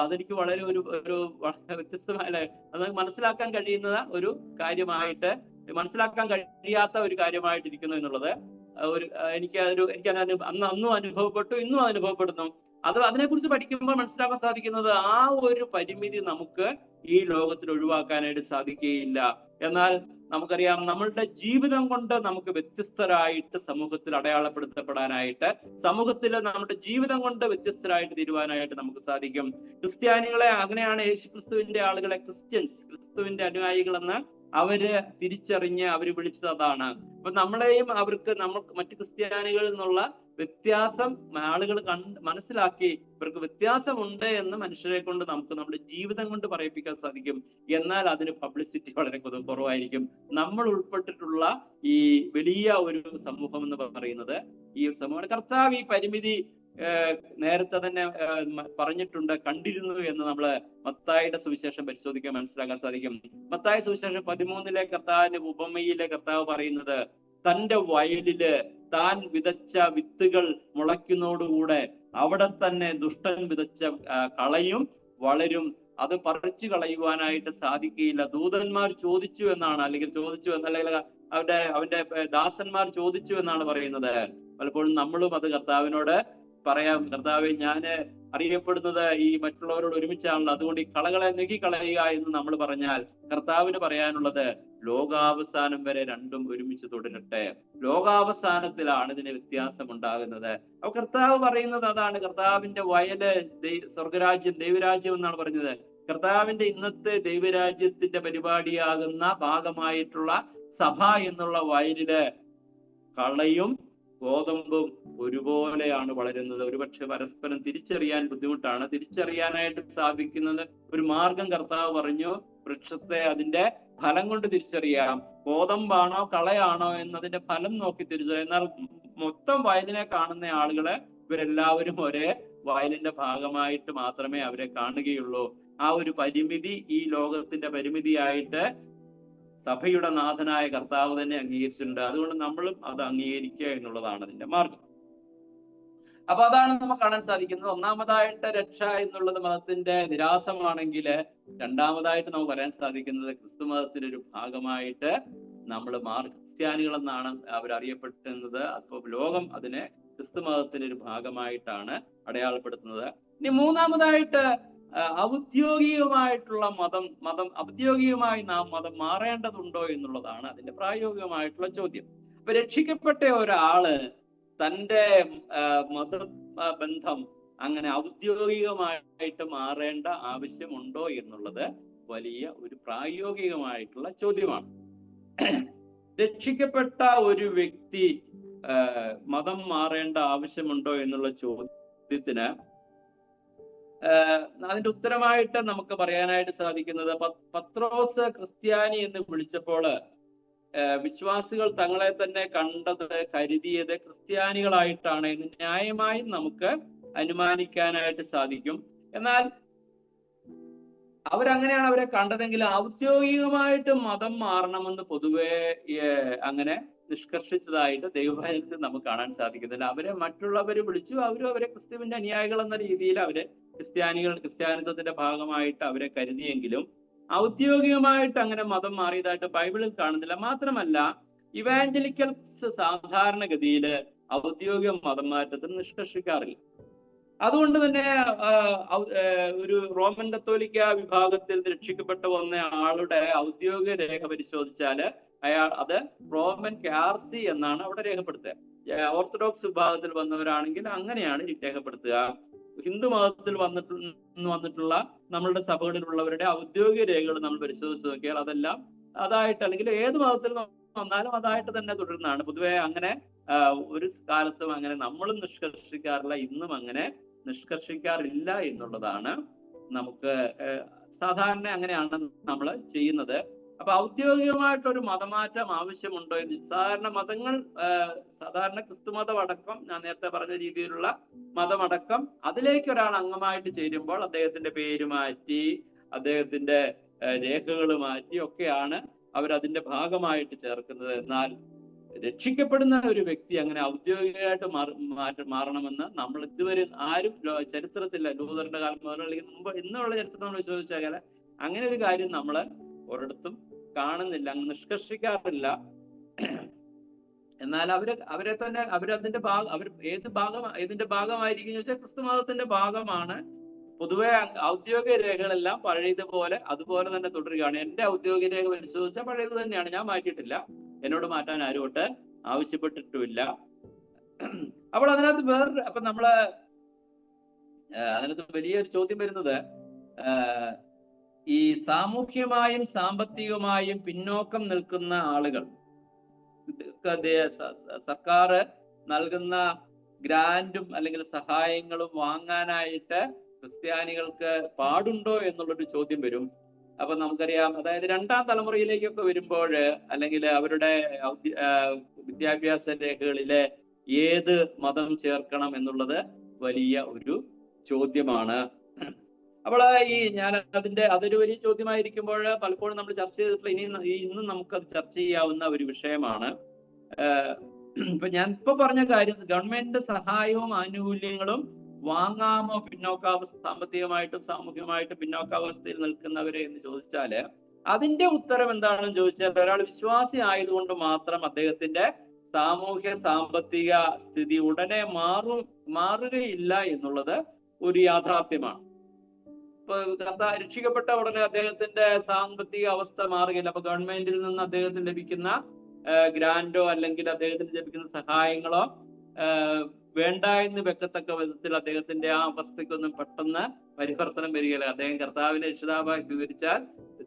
അതെനിക്ക് വളരെ ഒരു വ്യത്യസ്തമായ, അത് മനസ്സിലാക്കാൻ കഴിയുന്ന ഒരു കാര്യമായിട്ട്, മനസ്സിലാക്കാൻ കഴിയാത്ത ഒരു കാര്യമായിട്ടിരിക്കുന്നു എന്നുള്ളത് എനിക്ക് അന്നും അനുഭവപ്പെട്ടു, ഇന്നും അനുഭവപ്പെടുന്നു. അതിനെക്കുറിച്ച് പഠിക്കുമ്പോൾ മനസ്സിലാക്കാൻ സാധിക്കുന്നത് ആ ഒരു പരിമിതി നമുക്ക് ഈ ലോകത്തിൽ ഒഴിവാക്കാനായിട്ട് സാധിക്കുകയില്ല. എന്നാൽ നമുക്കറിയാം, നമ്മളുടെ ജീവിതം കൊണ്ട് നമുക്ക് വ്യത്യസ്തരായിട്ട് സമൂഹത്തിൽ അടയാളപ്പെടുത്തപ്പെടാനായിട്ട്, സമൂഹത്തിൽ നമ്മുടെ ജീവിതം കൊണ്ട് വ്യത്യസ്തരായിട്ട് തീരുവാനായിട്ട് നമുക്ക് സാധിക്കും. ക്രിസ്ത്യാനികളെ അങ്ങനെയാണ് യേശുക്രിസ്തുവിന്റെ ആളുകളെ ക്രിസ്ത്യൻസ്, ക്രിസ്തുവിന്റെ അനുയായികളെന്ന് അവര് തിരിച്ചറിഞ്ഞ് അവര് വിളിച്ചത് അതാണ്. അപ്പൊ നമ്മളെയും നമുക്ക് മറ്റു ക്രിസ്ത്യാനികളിൽ നിന്നുള്ള വ്യത്യാസം ആളുകൾ മനസ്സിലാക്കി ഇവർക്ക് വ്യത്യാസമുണ്ട് എന്ന് മനുഷ്യരെ കൊണ്ട് നമുക്ക് നമ്മുടെ ജീവിതം കൊണ്ട് പറയിപ്പിക്കാൻ സാധിക്കും. എന്നാൽ അതിന് പബ്ലിസിറ്റി വളരെ കുറവായിരിക്കും. നമ്മൾ ഉൾപ്പെട്ടിട്ടുള്ള ഈ വലിയ ഒരു സമൂഹം എന്ന് പറയുന്നത് ഈ ഒരു സമൂഹമാണ്. കർത്താവ് ഈ പരിമിതി നേരത്തെ തന്നെ പറഞ്ഞിട്ടുണ്ട്, കണ്ടിരുന്നു എന്ന് നമ്മള് മത്തായിയുടെ സുവിശേഷം പരിശോധിക്കാൻ മനസ്സിലാക്കാൻ സാധിക്കും. മത്തായി സുവിശേഷം 13 കർത്താവിന്റെ ഉപമയിലെ കർത്താവ് പറയുന്നത്, തന്റെ വയലില് താൻ വിതച്ച വിത്തുകൾ മുളയ്ക്കുന്നതോടുകൂടെ അവിടെ തന്നെ ദുഷ്ടൻ വിതച്ച കളയും വളരും, അത് പറിച്ചു കളയുവാനായിട്ട് സാധിക്കുകയില്ല. ദൂതന്മാർ ചോദിച്ചു എന്നാണ്, അല്ലെങ്കിൽ അവന്റെ ദാസന്മാർ ചോദിച്ചു എന്നാണ് പറയുന്നത്. പലപ്പോഴും നമ്മളും അത് കർത്താവിനോട് പറയാം, കർത്താവെ, ഞാന് അറിയപ്പെടുന്നത് ഈ മറ്റുള്ളവരോട് ഒരുമിച്ചാണല്ലോ, അതുകൊണ്ട് ഈ കളകളെ നീക്കിക്കളയുക എന്ന് നമ്മൾ പറഞ്ഞാൽ കർത്താവിന് പറയാനുള്ളത് ലോകാവസാനം വരെ രണ്ടും ഒരുമിച്ച് തുടരട്ടെ. ലോകാവസാനത്തിലാണ് ഇതിന് വ്യത്യാസം ഉണ്ടാകുന്നത്. അപ്പൊ കർത്താവ് പറയുന്നത് അതാണ്. കർത്താവിന്റെ വയല് സ്വർഗരാജ്യം, ദൈവരാജ്യം എന്നാണ് പറഞ്ഞത്. കർത്താവിന്റെ ഇന്നത്തെ ദൈവരാജ്യത്തിന്റെ പരിപാടിയാകുന്ന ഭാഗമായിട്ടുള്ള സഭ എന്നുള്ള വയലില് കളയും ഗോതമ്പും ഒരുപോലെയാണ് വളരുന്നത്. ഒരുപക്ഷെ പരസ്പരം തിരിച്ചറിയാൻ ബുദ്ധിമുട്ടാണ്. തിരിച്ചറിയാനായിട്ട് സാധിക്കുന്നത് ഒരു മാർഗം കർത്താവ് പറഞ്ഞു, വൃക്ഷത്തെ അതിന്റെ ഫലം കൊണ്ട് തിരിച്ചറിയാം. ഗോതമ്പാണോ കളയാണോ എന്നതിന്റെ ഫലം നോക്കി തിരിച്ചറിയാം. എന്നാൽ മൊത്തം വയലിനെ കാണുന്ന ആളുകളെ ഇവരെല്ലാവരും ഒരേ വയലിന്റെ ഭാഗമായിട്ട് മാത്രമേ അവരെ കാണുകയുള്ളൂ. ആ ഒരു പരിമിതി ഈ ലോകത്തിന്റെ പരിമിതിയായിട്ട് സഭയുടെ നാഥനായ കർത്താവ് തന്നെ അംഗീകരിച്ചിട്ടുണ്ട്. അതുകൊണ്ട് നമ്മളും അത് അംഗീകരിക്കുക എന്നുള്ളതാണ് അതിന്റെ മാർഗം. അപ്പൊ അതാണ് നമുക്ക് കാണാൻ സാധിക്കുന്നത്. ഒന്നാമതായിട്ട് രക്ഷ എന്നുള്ളത് മതത്തിന്റെ നിരാസമാണെങ്കിൽ, രണ്ടാമതായിട്ട് നമുക്ക് പറയാൻ സാധിക്കുന്നത് ക്രിസ്തു മതത്തിന്റെ ഒരു ഭാഗമായിട്ട് നമ്മൾ ക്രിസ്ത്യാനികളെന്നാണ് അവരറിയപ്പെടുന്നത്. അപ്പോൾ ലോകം അതിനെ ക്രിസ്തു മതത്തിന്റെ ഒരു ഭാഗമായിട്ടാണ് അടയാളപ്പെടുത്തുന്നത്. ഇനി മൂന്നാമതായിട്ട് ഔദ്യോഗികമായിട്ടുള്ള മതം ഔദ്യോഗികമായി നാം മതം മാറേണ്ടതുണ്ടോ എന്നുള്ളതാണ് അതിന്റെ പ്രായോഗികമായിട്ടുള്ള ചോദ്യം. അപ്പൊ രക്ഷിക്കപ്പെട്ട ഒരാള് തൻ്റെ മത ബന്ധം അങ്ങനെ ഔദ്യോഗികമായിട്ട് മാറേണ്ട ആവശ്യമുണ്ടോ എന്നുള്ളത് വലിയ ഒരു പ്രായോഗികമായിട്ടുള്ള ചോദ്യമാണ്. രക്ഷിക്കപ്പെട്ട ഒരു വ്യക്തി മതം മാറേണ്ട ആവശ്യമുണ്ടോ എന്നുള്ള ചോദ്യത്തിന് അതിന്റെ ഉത്തരമായിട്ട് നമുക്ക് പറയാനായിട്ട് സാധിക്കുന്നത്, പത്രോസ് ക്രിസ്ത്യാനി എന്ന് വിളിച്ചപ്പോൾ വിശ്വാസികൾ തങ്ങളെ തന്നെ കരുതിയത് ക്രിസ്ത്യാനികളായിട്ടാണ് എന്ന് ന്യായമായും നമുക്ക് അനുമാനിക്കാനായിട്ട് സാധിക്കും. എന്നാൽ അവരങ്ങനെയാണ് അവരെ കണ്ടതെങ്കിൽ ഔദ്യോഗികമായിട്ട് മതം മാറണമെന്ന് പൊതുവെ അങ്ങനെ നിഷ്കർഷിച്ചതായിട്ട് ദൈവവചനത്തിൽ നമുക്ക് കാണാൻ സാധിക്കുന്നില്ല. അവരെ മറ്റുള്ളവര് വിളിച്ചു, അവരെ ക്രിസ്തുവിന്റെ അനുയായികൾ എന്ന രീതിയിൽ അവരെ ക്രിസ്ത്യാനിത്വത്തിന്റെ ഭാഗമായിട്ട് അവരെ കരുതിയെങ്കിലും ഔദ്യോഗികമായിട്ട് അങ്ങനെ മതം മാറിയതായിട്ട് ബൈബിളിൽ കാണുന്നില്ല. മാത്രമല്ല ഇവാഞ്ചലിക്കൽസ് സാധാരണഗതിയിൽ ഔദ്യോഗിക മതം മാറ്റത്തിന് നിഷ്കർഷിക്കാറില്ല. അതുകൊണ്ട് തന്നെ ഒരു റോമൻ കത്തോലിക്ക വിഭാഗത്തിൽ രക്ഷിക്കപ്പെട്ടു വന്ന ആളുടെ ഔദ്യോഗിക രേഖ പരിശോധിച്ചാല് അത് റോമൻ കാർസി എന്നാണ് അവിടെ രേഖപ്പെടുത്തുക. ഓർത്തഡോക്സ് വിഭാഗത്തിൽ വന്നവരാണെങ്കിൽ അങ്ങനെയാണ് രേഖപ്പെടുത്തുക. ഹിന്ദു മതത്തിൽ വന്നിട്ടുള്ള നമ്മളുടെ സഭകളിലുള്ളവരുടെ ഔദ്യോഗിക രേഖകൾ നമ്മൾ പരിശോധിച്ച് നോക്കിയാൽ അതെല്ലാം അതായിട്ട്, അല്ലെങ്കിൽ ഏത് മതത്തിൽ വന്നാലും അതായിട്ട് തന്നെ തുടരുന്നതാണ്. പൊതുവെ അങ്ങനെ ഒരു കാലത്തും അങ്ങനെ നമ്മളും നിഷ്കർഷിക്കാറില്ല, ഇന്നും അങ്ങനെ നിഷ്കർഷിക്കാറില്ല എന്നുള്ളതാണ് നമുക്ക് സാധാരണ അങ്ങനെയാണ് നമ്മൾ ചെയ്യുന്നത്. അപ്പൊ ഔദ്യോഗികമായിട്ടൊരു മതമാറ്റം ആവശ്യമുണ്ടോ എന്ന് സാധാരണ ക്രിസ്തുമതം അടക്കം, ഞാൻ നേരത്തെ പറഞ്ഞ രീതിയിലുള്ള മതമടക്കം അതിലേക്ക് ഒരാൾ അംഗമായിട്ട് ചേരുമ്പോൾ അദ്ദേഹത്തിന്റെ പേര് മാറ്റി, അദ്ദേഹത്തിന്റെ രേഖകൾ മാറ്റി ഒക്കെയാണ് അവരതിന്റെ ഭാഗമായിട്ട് ചേർക്കുന്നത്. എന്നാൽ രക്ഷിക്കപ്പെടുന്ന ഒരു വ്യക്തി അങ്ങനെ ഔദ്യോഗികമായിട്ട് മാറണമെന്ന് നമ്മൾ ഇതുവരെ ആരും ചരിത്രത്തില്ല, ലൂതറിന്റെ കാലം മുതൽ അല്ലെങ്കിൽ മുമ്പ് ഇന്നുള്ള ചരിത്രം നമ്മൾ വിശ്വസിച്ചാൽ അങ്ങനെ ഒരു കാര്യം നമ്മൾ ഒരിടത്തും കാണുന്നില്ല, അങ്ങ് നിഷ്കർഷിക്കാറില്ല. എന്നാൽ അവരതിന്റെ ഏതിന്റെ ഭാഗമായിരിക്കും ചോദിച്ചാൽ ക്രിസ്തു മതത്തിന്റെ ഭാഗമാണ്. പൊതുവെ ഔദ്യോഗിക രേഖകളെല്ലാം പഴയതുപോലെ അതുപോലെ തന്നെ തുടരുകയാണ്. എന്റെ ഔദ്യോഗിക രേഖ പരിശോധിച്ചാൽ പഴയത് തന്നെയാണ്, ഞാൻ മാറ്റിയിട്ടില്ല, എന്നോട് മാറ്റാൻ ആരോട്ട് ആവശ്യപ്പെട്ടിട്ടുമില്ല. അപ്പോൾ അതിനകത്ത് അതിനകത്ത് വലിയൊരു ചോദ്യം വരുന്നത്, ഈ സാമൂഹ്യമായും സാമ്പത്തികമായും പിന്നോക്കം നിൽക്കുന്ന ആളുകൾ സർക്കാർ നൽകുന്ന ഗ്രാൻഡും അല്ലെങ്കിൽ സഹായങ്ങളും വാങ്ങാനായിട്ട് ക്രിസ്ത്യാനികൾക്ക് പാടുണ്ടോ എന്നുള്ളൊരു ചോദ്യം വരും. അപ്പൊ നമുക്കറിയാം, അതായത് രണ്ടാം തലമുറയിലേക്കൊക്കെ വരുമ്പോൾ അല്ലെങ്കിൽ അവരുടെ വിദ്യാഭ്യാസ രേഖകളിലെ ഏത് മതം ചേർക്കണം എന്നുള്ളത് വലിയ ഒരു ചോദ്യമാണ്. അപ്പോൾ അതൊരു വലിയ ചോദ്യമായിരിക്കുമ്പോൾ പലപ്പോഴും നമ്മൾ ചർച്ച ചെയ്തിട്ടുള്ള ഇന്നും നമുക്കത് ചർച്ച ചെയ്യാവുന്ന ഒരു വിഷയമാണ്. ഇപ്പൊ ഞാൻ ഇപ്പൊ പറഞ്ഞ കാര്യം, ഗവൺമെന്റിന്റെ സഹായവും ആനുകൂല്യങ്ങളും വാങ്ങാമോ സാമ്പത്തികമായിട്ടും സാമൂഹികമായിട്ടും പിന്നോക്കാവസ്ഥയിൽ നിൽക്കുന്നവരെ എന്ന് ചോദിച്ചാല് അതിന്റെ ഉത്തരം എന്താണെന്ന് ചോദിച്ചാൽ, ഒരാൾ വിശ്വാസി ആയതുകൊണ്ട് മാത്രം അദ്ദേഹത്തിന്റെ സാമൂഹ്യ സാമ്പത്തിക സ്ഥിതി ഉടനെ മാറുകയില്ല എന്നുള്ളത് ഒരു യാഥാർത്ഥ്യമാണ്. ഇപ്പൊ രക്ഷിക്കപ്പെട്ട ഉടനെ അദ്ദേഹത്തിന്റെ സാമ്പത്തിക അവസ്ഥ മാറുകയില്ല. അപ്പൊ ഗവൺമെന്റിൽ നിന്ന് അദ്ദേഹത്തിന് ലഭിക്കുന്ന ഗ്രാൻഡോ അല്ലെങ്കിൽ അദ്ദേഹത്തിന് ലഭിക്കുന്ന സഹായങ്ങളോ വേണ്ട എന്ന് വെക്കത്തക്ക വിധത്തിൽ അദ്ദേഹത്തിന്റെ ആ അവസ്ഥയ്ക്കൊന്നും പെട്ടെന്ന് പരിവർത്തനം വരികയില്ല. അദ്ദേഹം കർത്താവിനെ രക്ഷിതാവായി സ്വീകരിച്ചാൽ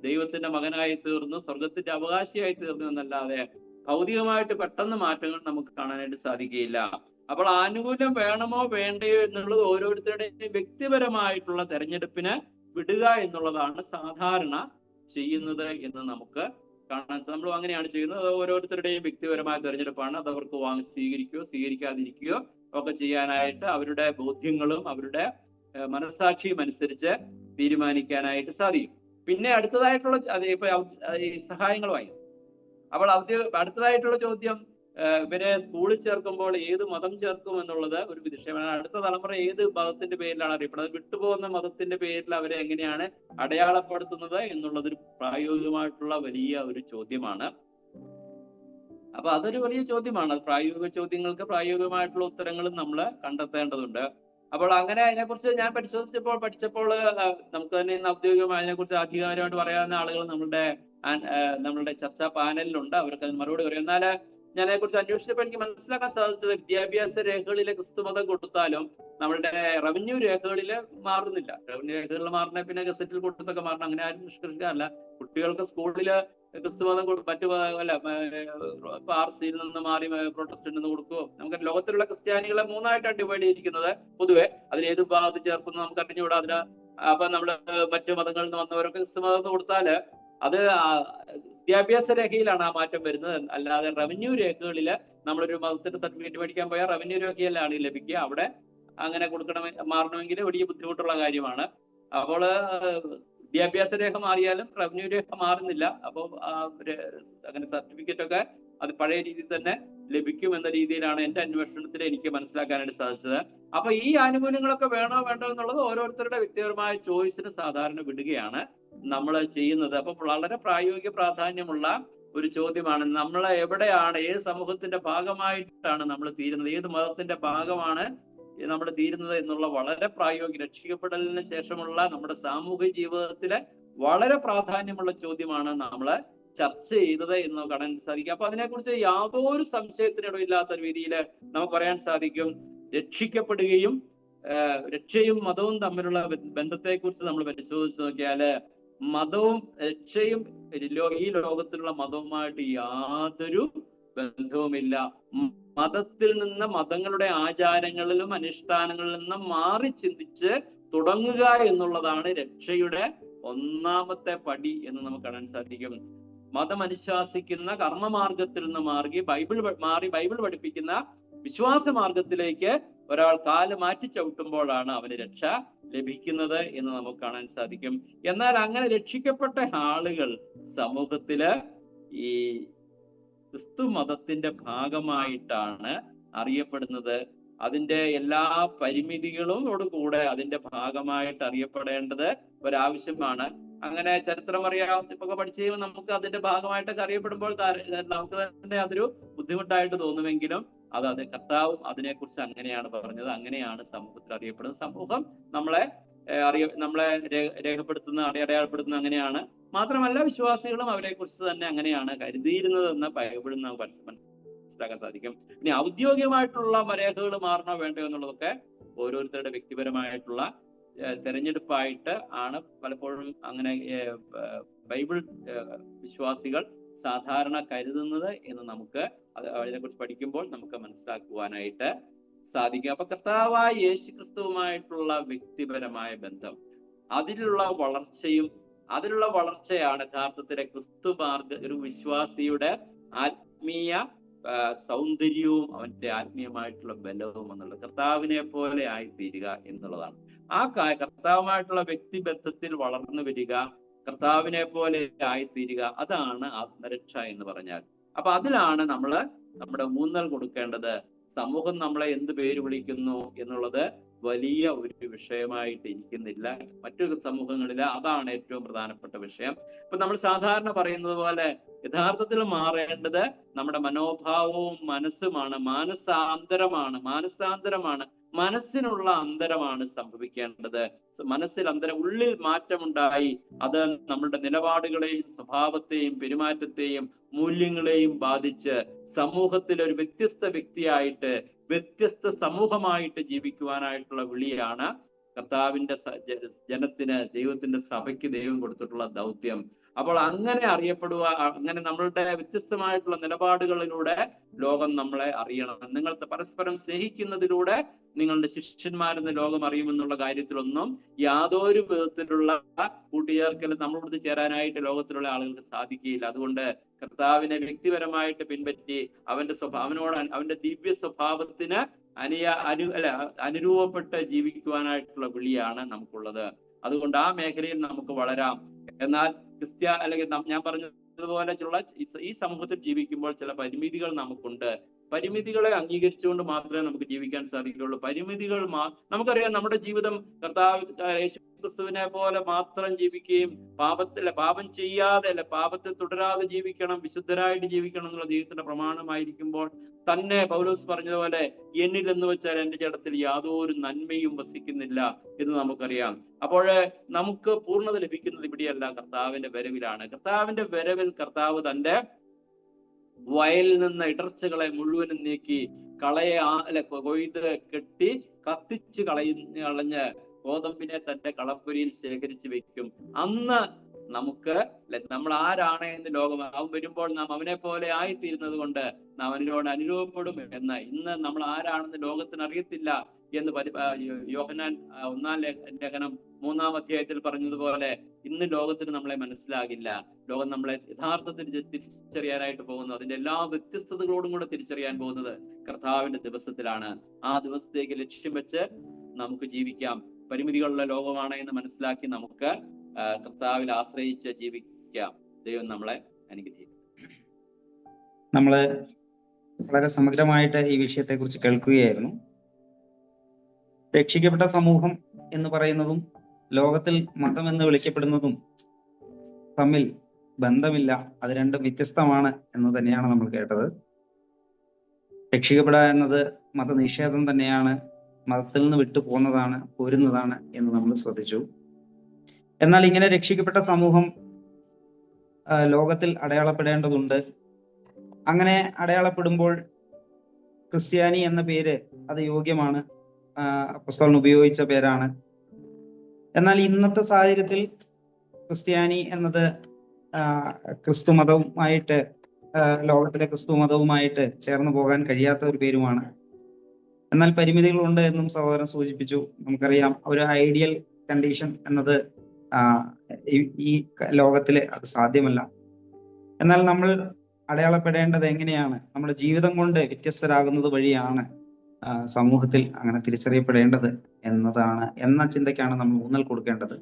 ദൈവത്തിന്റെ മകനായി തീർന്നു, സ്വർഗത്തിന്റെ അവകാശിയായി തീർന്നു എന്നല്ലാതെ ഭൗതികമായിട്ട് പെട്ടെന്ന് മാറ്റങ്ങൾ നമുക്ക് കാണാനായിട്ട് സാധിക്കുകയില്ല. അപ്പോൾ ആനുകൂല്യം വേണമോ വേണ്ടയോ എന്നുള്ളത് ഓരോരുത്തരുടെയും വ്യക്തിപരമായിട്ടുള്ള തെരഞ്ഞെടുപ്പിന് വിടുക എന്നുള്ളതാണ് സാധാരണ ചെയ്യുന്നത് എന്ന് നമുക്ക് കാണാൻ. നമ്മൾ അങ്ങനെയാണ് ചെയ്യുന്നത്. അത് ഓരോരുത്തരുടെയും വ്യക്തിപരമായ തെരഞ്ഞെടുപ്പാണ്. അത് അവർക്ക് സ്വീകരിക്കുകയോ സ്വീകരിക്കാതിരിക്കുകയോ ഒക്കെ ചെയ്യാനായിട്ട് അവരുടെ ബോധ്യങ്ങളും അവരുടെ മനസാക്ഷിയും അനുസരിച്ച് തീരുമാനിക്കാനായിട്ട് സാധിക്കും. പിന്നെ അടുത്തതായിട്ടുള്ള ഈ സഹായങ്ങളുമായി അപ്പോൾ അടുത്തതായിട്ടുള്ള ചോദ്യം, ഇവരെ സ്കൂളിൽ ചേർക്കുമ്പോൾ ഏത് മതം ചേർക്കും എന്നുള്ളത് ഒരു വിഷയമാണ്. അടുത്ത തലമുറ ഏത് മതത്തിന്റെ പേരിലാണ് അറിയപ്പെടുന്നത്, വിട്ടുപോകുന്ന മതത്തിന്റെ പേരിൽ അവരെ എങ്ങനെയാണ് അടയാളപ്പെടുത്തുന്നത് എന്നുള്ളതൊരു പ്രായോഗികമായിട്ടുള്ള വലിയ ഒരു ചോദ്യമാണ്. അപ്പൊ അതൊരു വലിയ ചോദ്യമാണ്. പ്രായോഗിക ചോദ്യങ്ങൾക്ക് പ്രായോഗികമായിട്ടുള്ള ഉത്തരങ്ങളും നമ്മൾ കണ്ടെത്തേണ്ടതുണ്ട്. അപ്പോൾ അങ്ങനെ അതിനെക്കുറിച്ച് ഞാൻ പഠിച്ചപ്പോൾ നമുക്ക് തന്നെ ഇന്ന് ഔദ്യോഗികമായി അതിനെക്കുറിച്ച് ആധികാരികമായിട്ട് പറയാവുന്ന ആളുകൾ നമ്മളുടെ ചർച്ചാ പാനലിലുണ്ട്. അവർക്ക് അതിന് മറുപടി പറയും. എന്നാൽ ഞാൻ അതിനെക്കുറിച്ച് അന്വേഷിച്ചപ്പോൾ എനിക്ക് മനസ്സിലാക്കാൻ സാധിച്ചത് വിദ്യാഭ്യാസ രേഖകളിലെ ക്രിസ്തുമതം കൊടുത്താലും നമ്മളുടെ റവന്യൂ രേഖകളിൽ മാറുന്നില്ല. റവന്യൂ രേഖകളിൽ മാറുന്ന പിന്നെ ഗസറ്റിൽ കൊടുത്തൊക്കെ മാറണം, അങ്ങനെ ആരും നിഷ്കർഷിക്കാറില്ല. കുട്ടികൾക്ക് സ്കൂളില് ക്രിസ്തുമതം മറ്റു പാർസിയിൽ നിന്ന് മാറി പ്രൊട്ടസ്റ്റന്റിൽ നിന്ന് കൊടുക്കുമോ? നമുക്ക് ലോകത്തിലുള്ള ക്രിസ്ത്യാനികളെ മൂന്നായിട്ടാണ് ഡിവൈഡ് ചെയ്തിരിക്കുന്നത് പൊതുവെ. അതിൽ ഏത് വിഭാഗത്തിൽ ചേർക്കുന്നു നമുക്ക് അറിഞ്ഞുകൂടാ. അതിന് അപ്പൊ നമ്മള് മറ്റു മതങ്ങളിൽ നിന്ന് വന്നവരൊക്കെ ക്രിസ്തുമതം കൊടുത്താല് അത് വിദ്യാഭ്യാസ രേഖയിലാണ് ആ മാറ്റം വരുന്നത്. അല്ലാതെ റവന്യൂ രേഖകളില് നമ്മളൊരു മതത്തിന്റെ സർട്ടിഫിക്കറ്റ് മേടിക്കാൻ പോയാൽ റവന്യൂ രേഖയിലാണ് ലഭിക്കുക. അവിടെ അങ്ങനെ മാറണമെങ്കിൽ വലിയ ബുദ്ധിമുട്ടുള്ള കാര്യമാണ്. അപ്പോൾ വിദ്യാഭ്യാസ രേഖ മാറിയാലും റവന്യൂ രേഖ മാറുന്നില്ല. അപ്പോൾ അങ്ങനെ സർട്ടിഫിക്കറ്റ് ഒക്കെ അത് പഴയ രീതിയിൽ തന്നെ ലഭിക്കും എന്ന രീതിയിലാണ് എന്റെ അന്വേഷണത്തിൽ എനിക്ക് മനസ്സിലാക്കാനായിട്ട് സാധിച്ചത്. അപ്പൊ ഈ ആനുകൂല്യങ്ങളൊക്കെ വേണോ വേണ്ടോ എന്നുള്ളത് ഓരോരുത്തരുടെ വ്യക്തിപരമായ ചോയ്സിന് സാധാരണ വിടുകയാണ് നമ്മൾ ചെയ്യുന്നത്. അപ്പൊ വളരെ പ്രായോഗിക പ്രാധാന്യമുള്ള ഒരു ചോദ്യമാണ്. നമ്മൾ എവിടെയാണ്, ഏത് സമൂഹത്തിന്റെ ഭാഗമായിട്ടാണ് നമ്മൾ തീരുന്നത്, ഏത് മതത്തിന്റെ ഭാഗമാണ് നമ്മൾ തീരുന്നത് എന്നുള്ള വളരെ പ്രായോഗിക, രക്ഷിക്കപ്പെടലിന് ശേഷമുള്ള നമ്മുടെ സാമൂഹിക ജീവിതത്തിലെ വളരെ പ്രാധാന്യമുള്ള ചോദ്യമാണ് നമ്മൾ ചർച്ച ചെയ്തത് എന്ന് കാണാൻ സാധിക്കും. അപ്പൊ അതിനെക്കുറിച്ച് യാതൊരു സംശയത്തിനിടയില്ലാത്ത രീതിയിൽ നമുക്ക് പറയാൻ സാധിക്കും. രക്ഷിക്കപ്പെടുകയും രക്ഷയും മതവും തമ്മിലുള്ള ബന്ധത്തെക്കുറിച്ച് നമ്മൾ പരിശോധിച്ച് നോക്കിയാല് മതവും രക്ഷയും ഈ ലോകത്തിലുള്ള മതവുമായിട്ട് യാതൊരു ബന്ധവുമില്ല. മതത്തിൽ നിന്ന്, മതങ്ങളുടെ ആചാരങ്ങളിലും അനുഷ്ഠാനങ്ങളിൽ നിന്നും മാറി ചിന്തിച്ച് തുടങ്ങുക എന്നുള്ളതാണ് രക്ഷയുടെ ഒന്നാമത്തെ പടി എന്ന് നമുക്ക് കാണാൻ സാധിക്കും. മതം അനുശാസിക്കുന്ന കർമ്മമാർഗത്തിൽ നിന്ന് ബൈബിൾ പഠിപ്പിക്കുന്ന വിശ്വാസ മാർഗത്തിലേക്ക് ഒരാൾ കാല് മാറ്റി ചവിട്ടുമ്പോഴാണ് അവന് രക്ഷ ലഭിക്കുന്നത് എന്ന് നമുക്ക് കാണാൻ സാധിക്കും. എന്നാൽ അങ്ങനെ രക്ഷിക്കപ്പെട്ട ആളുകൾ സമൂഹത്തില് ഈ ക്രിസ്തു മതത്തിന്റെ ഭാഗമായിട്ടാണ് അറിയപ്പെടുന്നത്. അതിന്റെ എല്ലാ പരിമിതികളോടുകൂടെ അതിന്റെ ഭാഗമായിട്ട് അറിയപ്പെടേണ്ടത് ഒരാവശ്യമാണ്. അങ്ങനെ ചരിത്രം ഇപ്പൊക്കെ പഠിച്ചു കഴിയുമ്പോൾ നമുക്ക് അതിന്റെ ഭാഗമായിട്ടൊക്കെ അറിയപ്പെടുമ്പോൾ നമുക്ക് തന്നെ അതൊരു ബുദ്ധിമുട്ടായിട്ട് തോന്നുമെങ്കിലും അത് കർത്താവും അതിനെക്കുറിച്ച് അങ്ങനെയാണ് പറഞ്ഞത്. അങ്ങനെയാണ് സമൂഹത്തിൽ അറിയപ്പെടുന്നത്. സമൂഹം നമ്മളെ രേഖപ്പെടുത്തുന്ന, അടയാളപ്പെടുത്തുന്ന അങ്ങനെയാണ്. മാത്രമല്ല വിശ്വാസികളും അവരെ കുറിച്ച് തന്നെ അങ്ങനെയാണ് കരുതിയിരുന്നതെന്ന് ബൈബിളിൽ നമുക്ക് മനസ്സിലാക്കാൻ സാധിക്കും. ഇനി ഔദ്യോഗികമായിട്ടുള്ള രേഖകൾ മാറണോ വേണ്ടോ എന്നുള്ളതൊക്കെ ഓരോരുത്തരുടെ വ്യക്തിപരമായിട്ടുള്ള തെരഞ്ഞെടുപ്പായിട്ട് ആണ് പലപ്പോഴും അങ്ങനെ ബൈബിൾ വിശ്വാസികൾ സാധാരണ കരുതുന്നത് എന്ന് നമുക്ക് അതിനെക്കുറിച്ച് പഠിക്കുമ്പോൾ നമുക്ക് മനസ്സിലാക്കുവാനായിട്ട് സാധിക്കും. അപ്പൊ കർത്താവായ യേശു ക്രിസ്തുവുമായിട്ടുള്ള വ്യക്തിപരമായ ബന്ധം, അതിലുള്ള വളർച്ചയാണ് യഥാർത്ഥത്തിലെ ക്രിസ്തു മാർഗ ഒരു വിശ്വാസിയുടെ ആത്മീയ സൗന്ദര്യവും അവന്റെ ആത്മീയമായിട്ടുള്ള ബലവും എന്നുള്ളത്. കർത്താവിനെ പോലെ ആയിത്തീരുക എന്നുള്ളതാണ്. ആ കർത്താവുമായിട്ടുള്ള വ്യക്തിബന്ധത്തിൽ വളർന്നു വരിക, കർത്താവിനെ പോലെ ആയിത്തീരുക, അതാണ് ആത്മരക്ഷ എന്ന് പറഞ്ഞാൽ. അപ്പൊ അതിലാണ് നമ്മുടെ ഊന്നൽ കൊടുക്കേണ്ടത്. സമൂഹം നമ്മളെ എന്ത് പേര് വിളിക്കുന്നു എന്നുള്ളത് വലിയ ഒരു വിഷയമായിട്ട് ഇരിക്കുന്നില്ല. മറ്റു സമൂഹങ്ങളിൽ അതാണ് ഏറ്റവും പ്രധാനപ്പെട്ട വിഷയം. ഇപ്പൊ നമ്മൾ സാധാരണ പറയുന്നത് പോലെ യഥാർത്ഥത്തിൽ മാറേണ്ടത് നമ്മുടെ മനോഭാവവും മനസ്സുമാണ്. മാനസാന്തരമാണ്. മനസ്സിനുള്ള അന്തരമാണ് സംഭവിക്കേണ്ടത്. മനസ്സിൽ ഉള്ളിൽ മാറ്റമുണ്ടായി അത് നമ്മളുടെ നിലപാടുകളെയും സ്വഭാവത്തെയും പെരുമാറ്റത്തെയും മൂല്യങ്ങളെയും ബാധിച്ച് സമൂഹത്തിൽ ഒരു വ്യത്യസ്ത വ്യക്തിയായിട്ട്, വ്യത്യസ്ത സമൂഹമായിട്ട് ജീവിക്കുവാനായിട്ടുള്ള വിളിയാണ് കർത്താവിന്റെ ജനത്തിന്, ദൈവത്തിന്റെ സഭയ്ക്ക് ദൈവം കൊടുത്തിട്ടുള്ള ദൗത്യം. അപ്പോൾ അങ്ങനെ അറിയപ്പെടുക, അങ്ങനെ നമ്മളുടെ വ്യത്യസ്തമായിട്ടുള്ള നിലപാടുകളിലൂടെ ലോകം നമ്മളെ അറിയണം. നിങ്ങൾ പരസ്പരം സ്നേഹിക്കുന്നതിലൂടെ നിങ്ങളുടെ ശിഷ്യന്മാരെന്ന് ലോകം അറിയുമെന്നുള്ള കാര്യത്തിലൊന്നും യാതൊരു വിധത്തിലുള്ള കൂട്ടിച്ചേർക്കൽ നമ്മളോട് ചേരാനായിട്ട് ലോകത്തിലുള്ള ആളുകൾക്ക് സാധിക്കുകയില്ല. അതുകൊണ്ട് കർത്താവിനെ വ്യക്തിപരമായിട്ട് പിൻപറ്റി അവന്റെ ദിവ്യ സ്വഭാവത്തിന് അനുരൂപപ്പെട്ട് ജീവിക്കുവാനായിട്ടുള്ള വിളിയാണ് നമുക്കുള്ളത്. അതുകൊണ്ട് ആ മേഖലയിൽ നമുക്ക് വളരാം. എന്നാൽ അല്ലെങ്കിൽ ഞാൻ പറഞ്ഞതുപോലെ ഈ സമൂഹത്തിൽ ജീവിക്കുമ്പോൾ ചില പരിമിതികൾ നമുക്കുണ്ട്. പരിമിതികളെ അംഗീകരിച്ചുകൊണ്ട് മാത്രമേ നമുക്ക് ജീവിക്കാൻ സാധിക്കുകയുള്ളൂ. നമുക്കറിയാം, നമ്മുടെ ജീവിതം കർത്താവ് യേശു ക്രിസ്തുവിനെ പോലെ മാത്രം ജീവിക്കുകയും പാപം ചെയ്യാതെ പാപത്തിൽ തുടരാതെ ജീവിക്കണം, വിശുദ്ധരായിട്ട് ജീവിക്കണം എന്നുള്ള ദൈവത്തിന്റെ പ്രമാണമായിരിക്കുമ്പോൾ തന്നെ പൗലോസ് പറഞ്ഞതുപോലെ എന്നിൽ എന്ന് വെച്ചാൽ എന്റെ ജഡത്തിൽ യാതൊരു നന്മയും വസിക്കുന്നില്ല എന്ന് നമുക്കറിയാം. അപ്പോൾ നമുക്ക് പൂർണ്ണത ലഭിക്കുന്നത് ഇവിടെയല്ല, കർത്താവിന്റെ വരവിലാണ്. കർത്താവിന്റെ വരവിൽ കർത്താവ് തന്റെ വയലിൽ നിന്ന് ഇടർച്ചകളെ മുഴുവനും നീക്കി കൊയ്ത് കെട്ടി കത്തിച്ച് കളഞ്ഞ് ഗോതമ്പിനെ തന്റെ കളപ്പുരിയിൽ ശേഖരിച്ചു വെക്കും. അന്ന് നമുക്ക് നമ്മൾ ആരാണ് എന്ന് ലോകം അവൻ വരുമ്പോൾ നാം അവനെ പോലെ ആയിത്തീരുന്നത് കൊണ്ട് നാം അവനോട് അനുരൂപപ്പെടും എന്ന്. ഇന്ന് നമ്മൾ ആരാണെന്ന് ലോകത്തിന് അറിയത്തില്ല എന്ന് യോഹന്നാൻ 1-ാം ലേഖനം 3-ാം അധ്യായത്തിൽ പറഞ്ഞതുപോലെ ഇന്ന് ലോകത്തിന് നമ്മളെ മനസ്സിലാകില്ല. ലോകം നമ്മളെ യഥാർത്ഥത്തിൽ തിരിച്ചറിയാനായിട്ട് പോകുന്നു. അതിന്റെ എല്ലാ വ്യത്യസ്തതകളോടും കൂടെ തിരിച്ചറിയാൻ പോകുന്നത് കർത്താവിന്റെ ദിവസത്തിലാണ്. ആ ദിവസത്തേക്ക് ലക്ഷ്യം വെച്ച് നമുക്ക് ജീവിക്കാം. പരിമിതികളുള്ള ലോകമാണ് എന്ന് മനസ്സിലാക്കി നമുക്ക് കർത്താവിൽ ആശ്രയിച്ച് ജീവിക്കാം. ദൈവം നമ്മളെ അനുഗ്രഹിക്കും. നമ്മള് വളരെ സമഗ്രമായിട്ട് ഈ വിഷയത്തെ കുറിച്ച് കേൾക്കുകയായിരുന്നു. രക്ഷിക്കപ്പെട്ട സമൂഹം എന്ന് പറയുന്നതും ലോകത്തിൽ മതം എന്ന് വിളിക്കപ്പെടുന്നതും തമ്മിൽ ബന്ധമില്ല, അത് രണ്ടും വ്യത്യസ്തമാണ് എന്ന് തന്നെയാണ് നമ്മൾ കേട്ടത്. രക്ഷിക്കപ്പെടുക എന്നത് മതനിഷേധം തന്നെയാണ്, മതത്തിൽ നിന്ന് വിട്ടു പോരുന്നതാണ് എന്ന് നമ്മൾ ശ്രദ്ധിച്ചു. എന്നാൽ ഇങ്ങനെ രക്ഷിക്കപ്പെട്ട സമൂഹം ലോകത്തിൽ അടയാളപ്പെടേണ്ടതുണ്ട്. അങ്ങനെ അടയാളപ്പെടുമ്പോൾ ക്രിസ്ത്യാനി എന്ന പേര് അത് യോഗ്യമാണ്, അപ്പോസ്തലൻ ഉപയോഗിച്ച പേരാണ്. എന്നാൽ ഇന്നത്തെ സാഹചര്യത്തിൽ ക്രിസ്ത്യാനി എന്നത് ക്രിസ്തു മതവുമായിട്ട് ലോകത്തിലെ ക്രിസ്തു മതവുമായിട്ട് ചേർന്ന് പോകാൻ കഴിയാത്ത ഒരു പേരുമാണ്. എന്നാൽ പരിമിതികളുണ്ട് എന്നും സഹോദരൻ സൂചിപ്പിച്ചു. നമുക്കറിയാം, ഒരു ഐഡിയൽ കണ്ടീഷൻ എന്നത് ഈ ലോകത്തില് അത് സാധ്യമല്ല. എന്നാൽ നമ്മൾ അടയാളപ്പെടേണ്ടത് എങ്ങനെയാണ്? നമ്മുടെ ജീവിതം കൊണ്ട് വ്യത്യസ്തരാകുന്നത് വഴിയാണ് സമൂഹത്തിൽ അങ്ങനെ തിരിച്ചറിയപ്പെടേണ്ടത് എന്ന ചിന്തയ്ക്കാണ് നമ്മൾ ഊന്നൽ കൊടുക്കേണ്ടത്.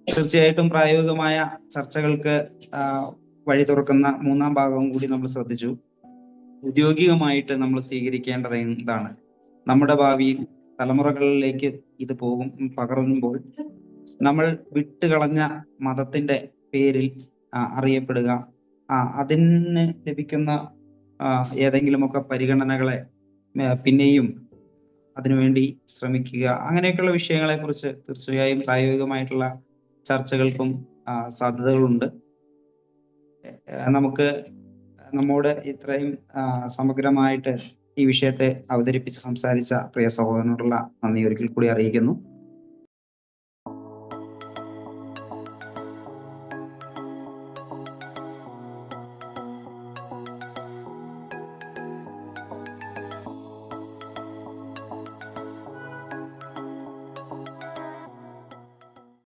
തീർച്ചയായിട്ടും പ്രായോഗികമായ ചർച്ചകൾക്ക് വഴി തുറക്കുന്ന 3-ാം ഭാഗവും കൂടി നമ്മൾ ശ്രദ്ധിച്ചു. ഔദ്യോഗികമായിട്ട് നമ്മൾ സ്വീകരിക്കേണ്ടത് എന്താണ്? നമ്മുടെ ഭാവിയിൽ തലമുറകളിലേക്ക് ഇത് പകരുമ്പോൾ നമ്മൾ വിട്ടുകളഞ്ഞ മതത്തിന്റെ പേരിൽ അറിയപ്പെടുക, അതിന് ലഭിക്കുന്ന ഏതെങ്കിലുമൊക്കെ പരിഗണനകളെ പിന്നെയും അതിനുവേണ്ടി ശ്രമിക്കുക, അങ്ങനെയൊക്കെയുള്ള വിഷയങ്ങളെ കുറിച്ച് തീർച്ചയായും പ്രായോഗികമായിട്ടുള്ള ചർച്ചകൾക്കും സാധ്യതകളുണ്ട്. നമ്മോട് ഇത്രയും സമഗ്രമായിട്ട് ഈ വിഷയത്തെ അവതരിപ്പിച്ച് സംസാരിച്ച പ്രിയ സഹോദരനോടുള്ള നന്ദി ഒരിക്കൽ കൂടി അറിയിക്കുന്നു.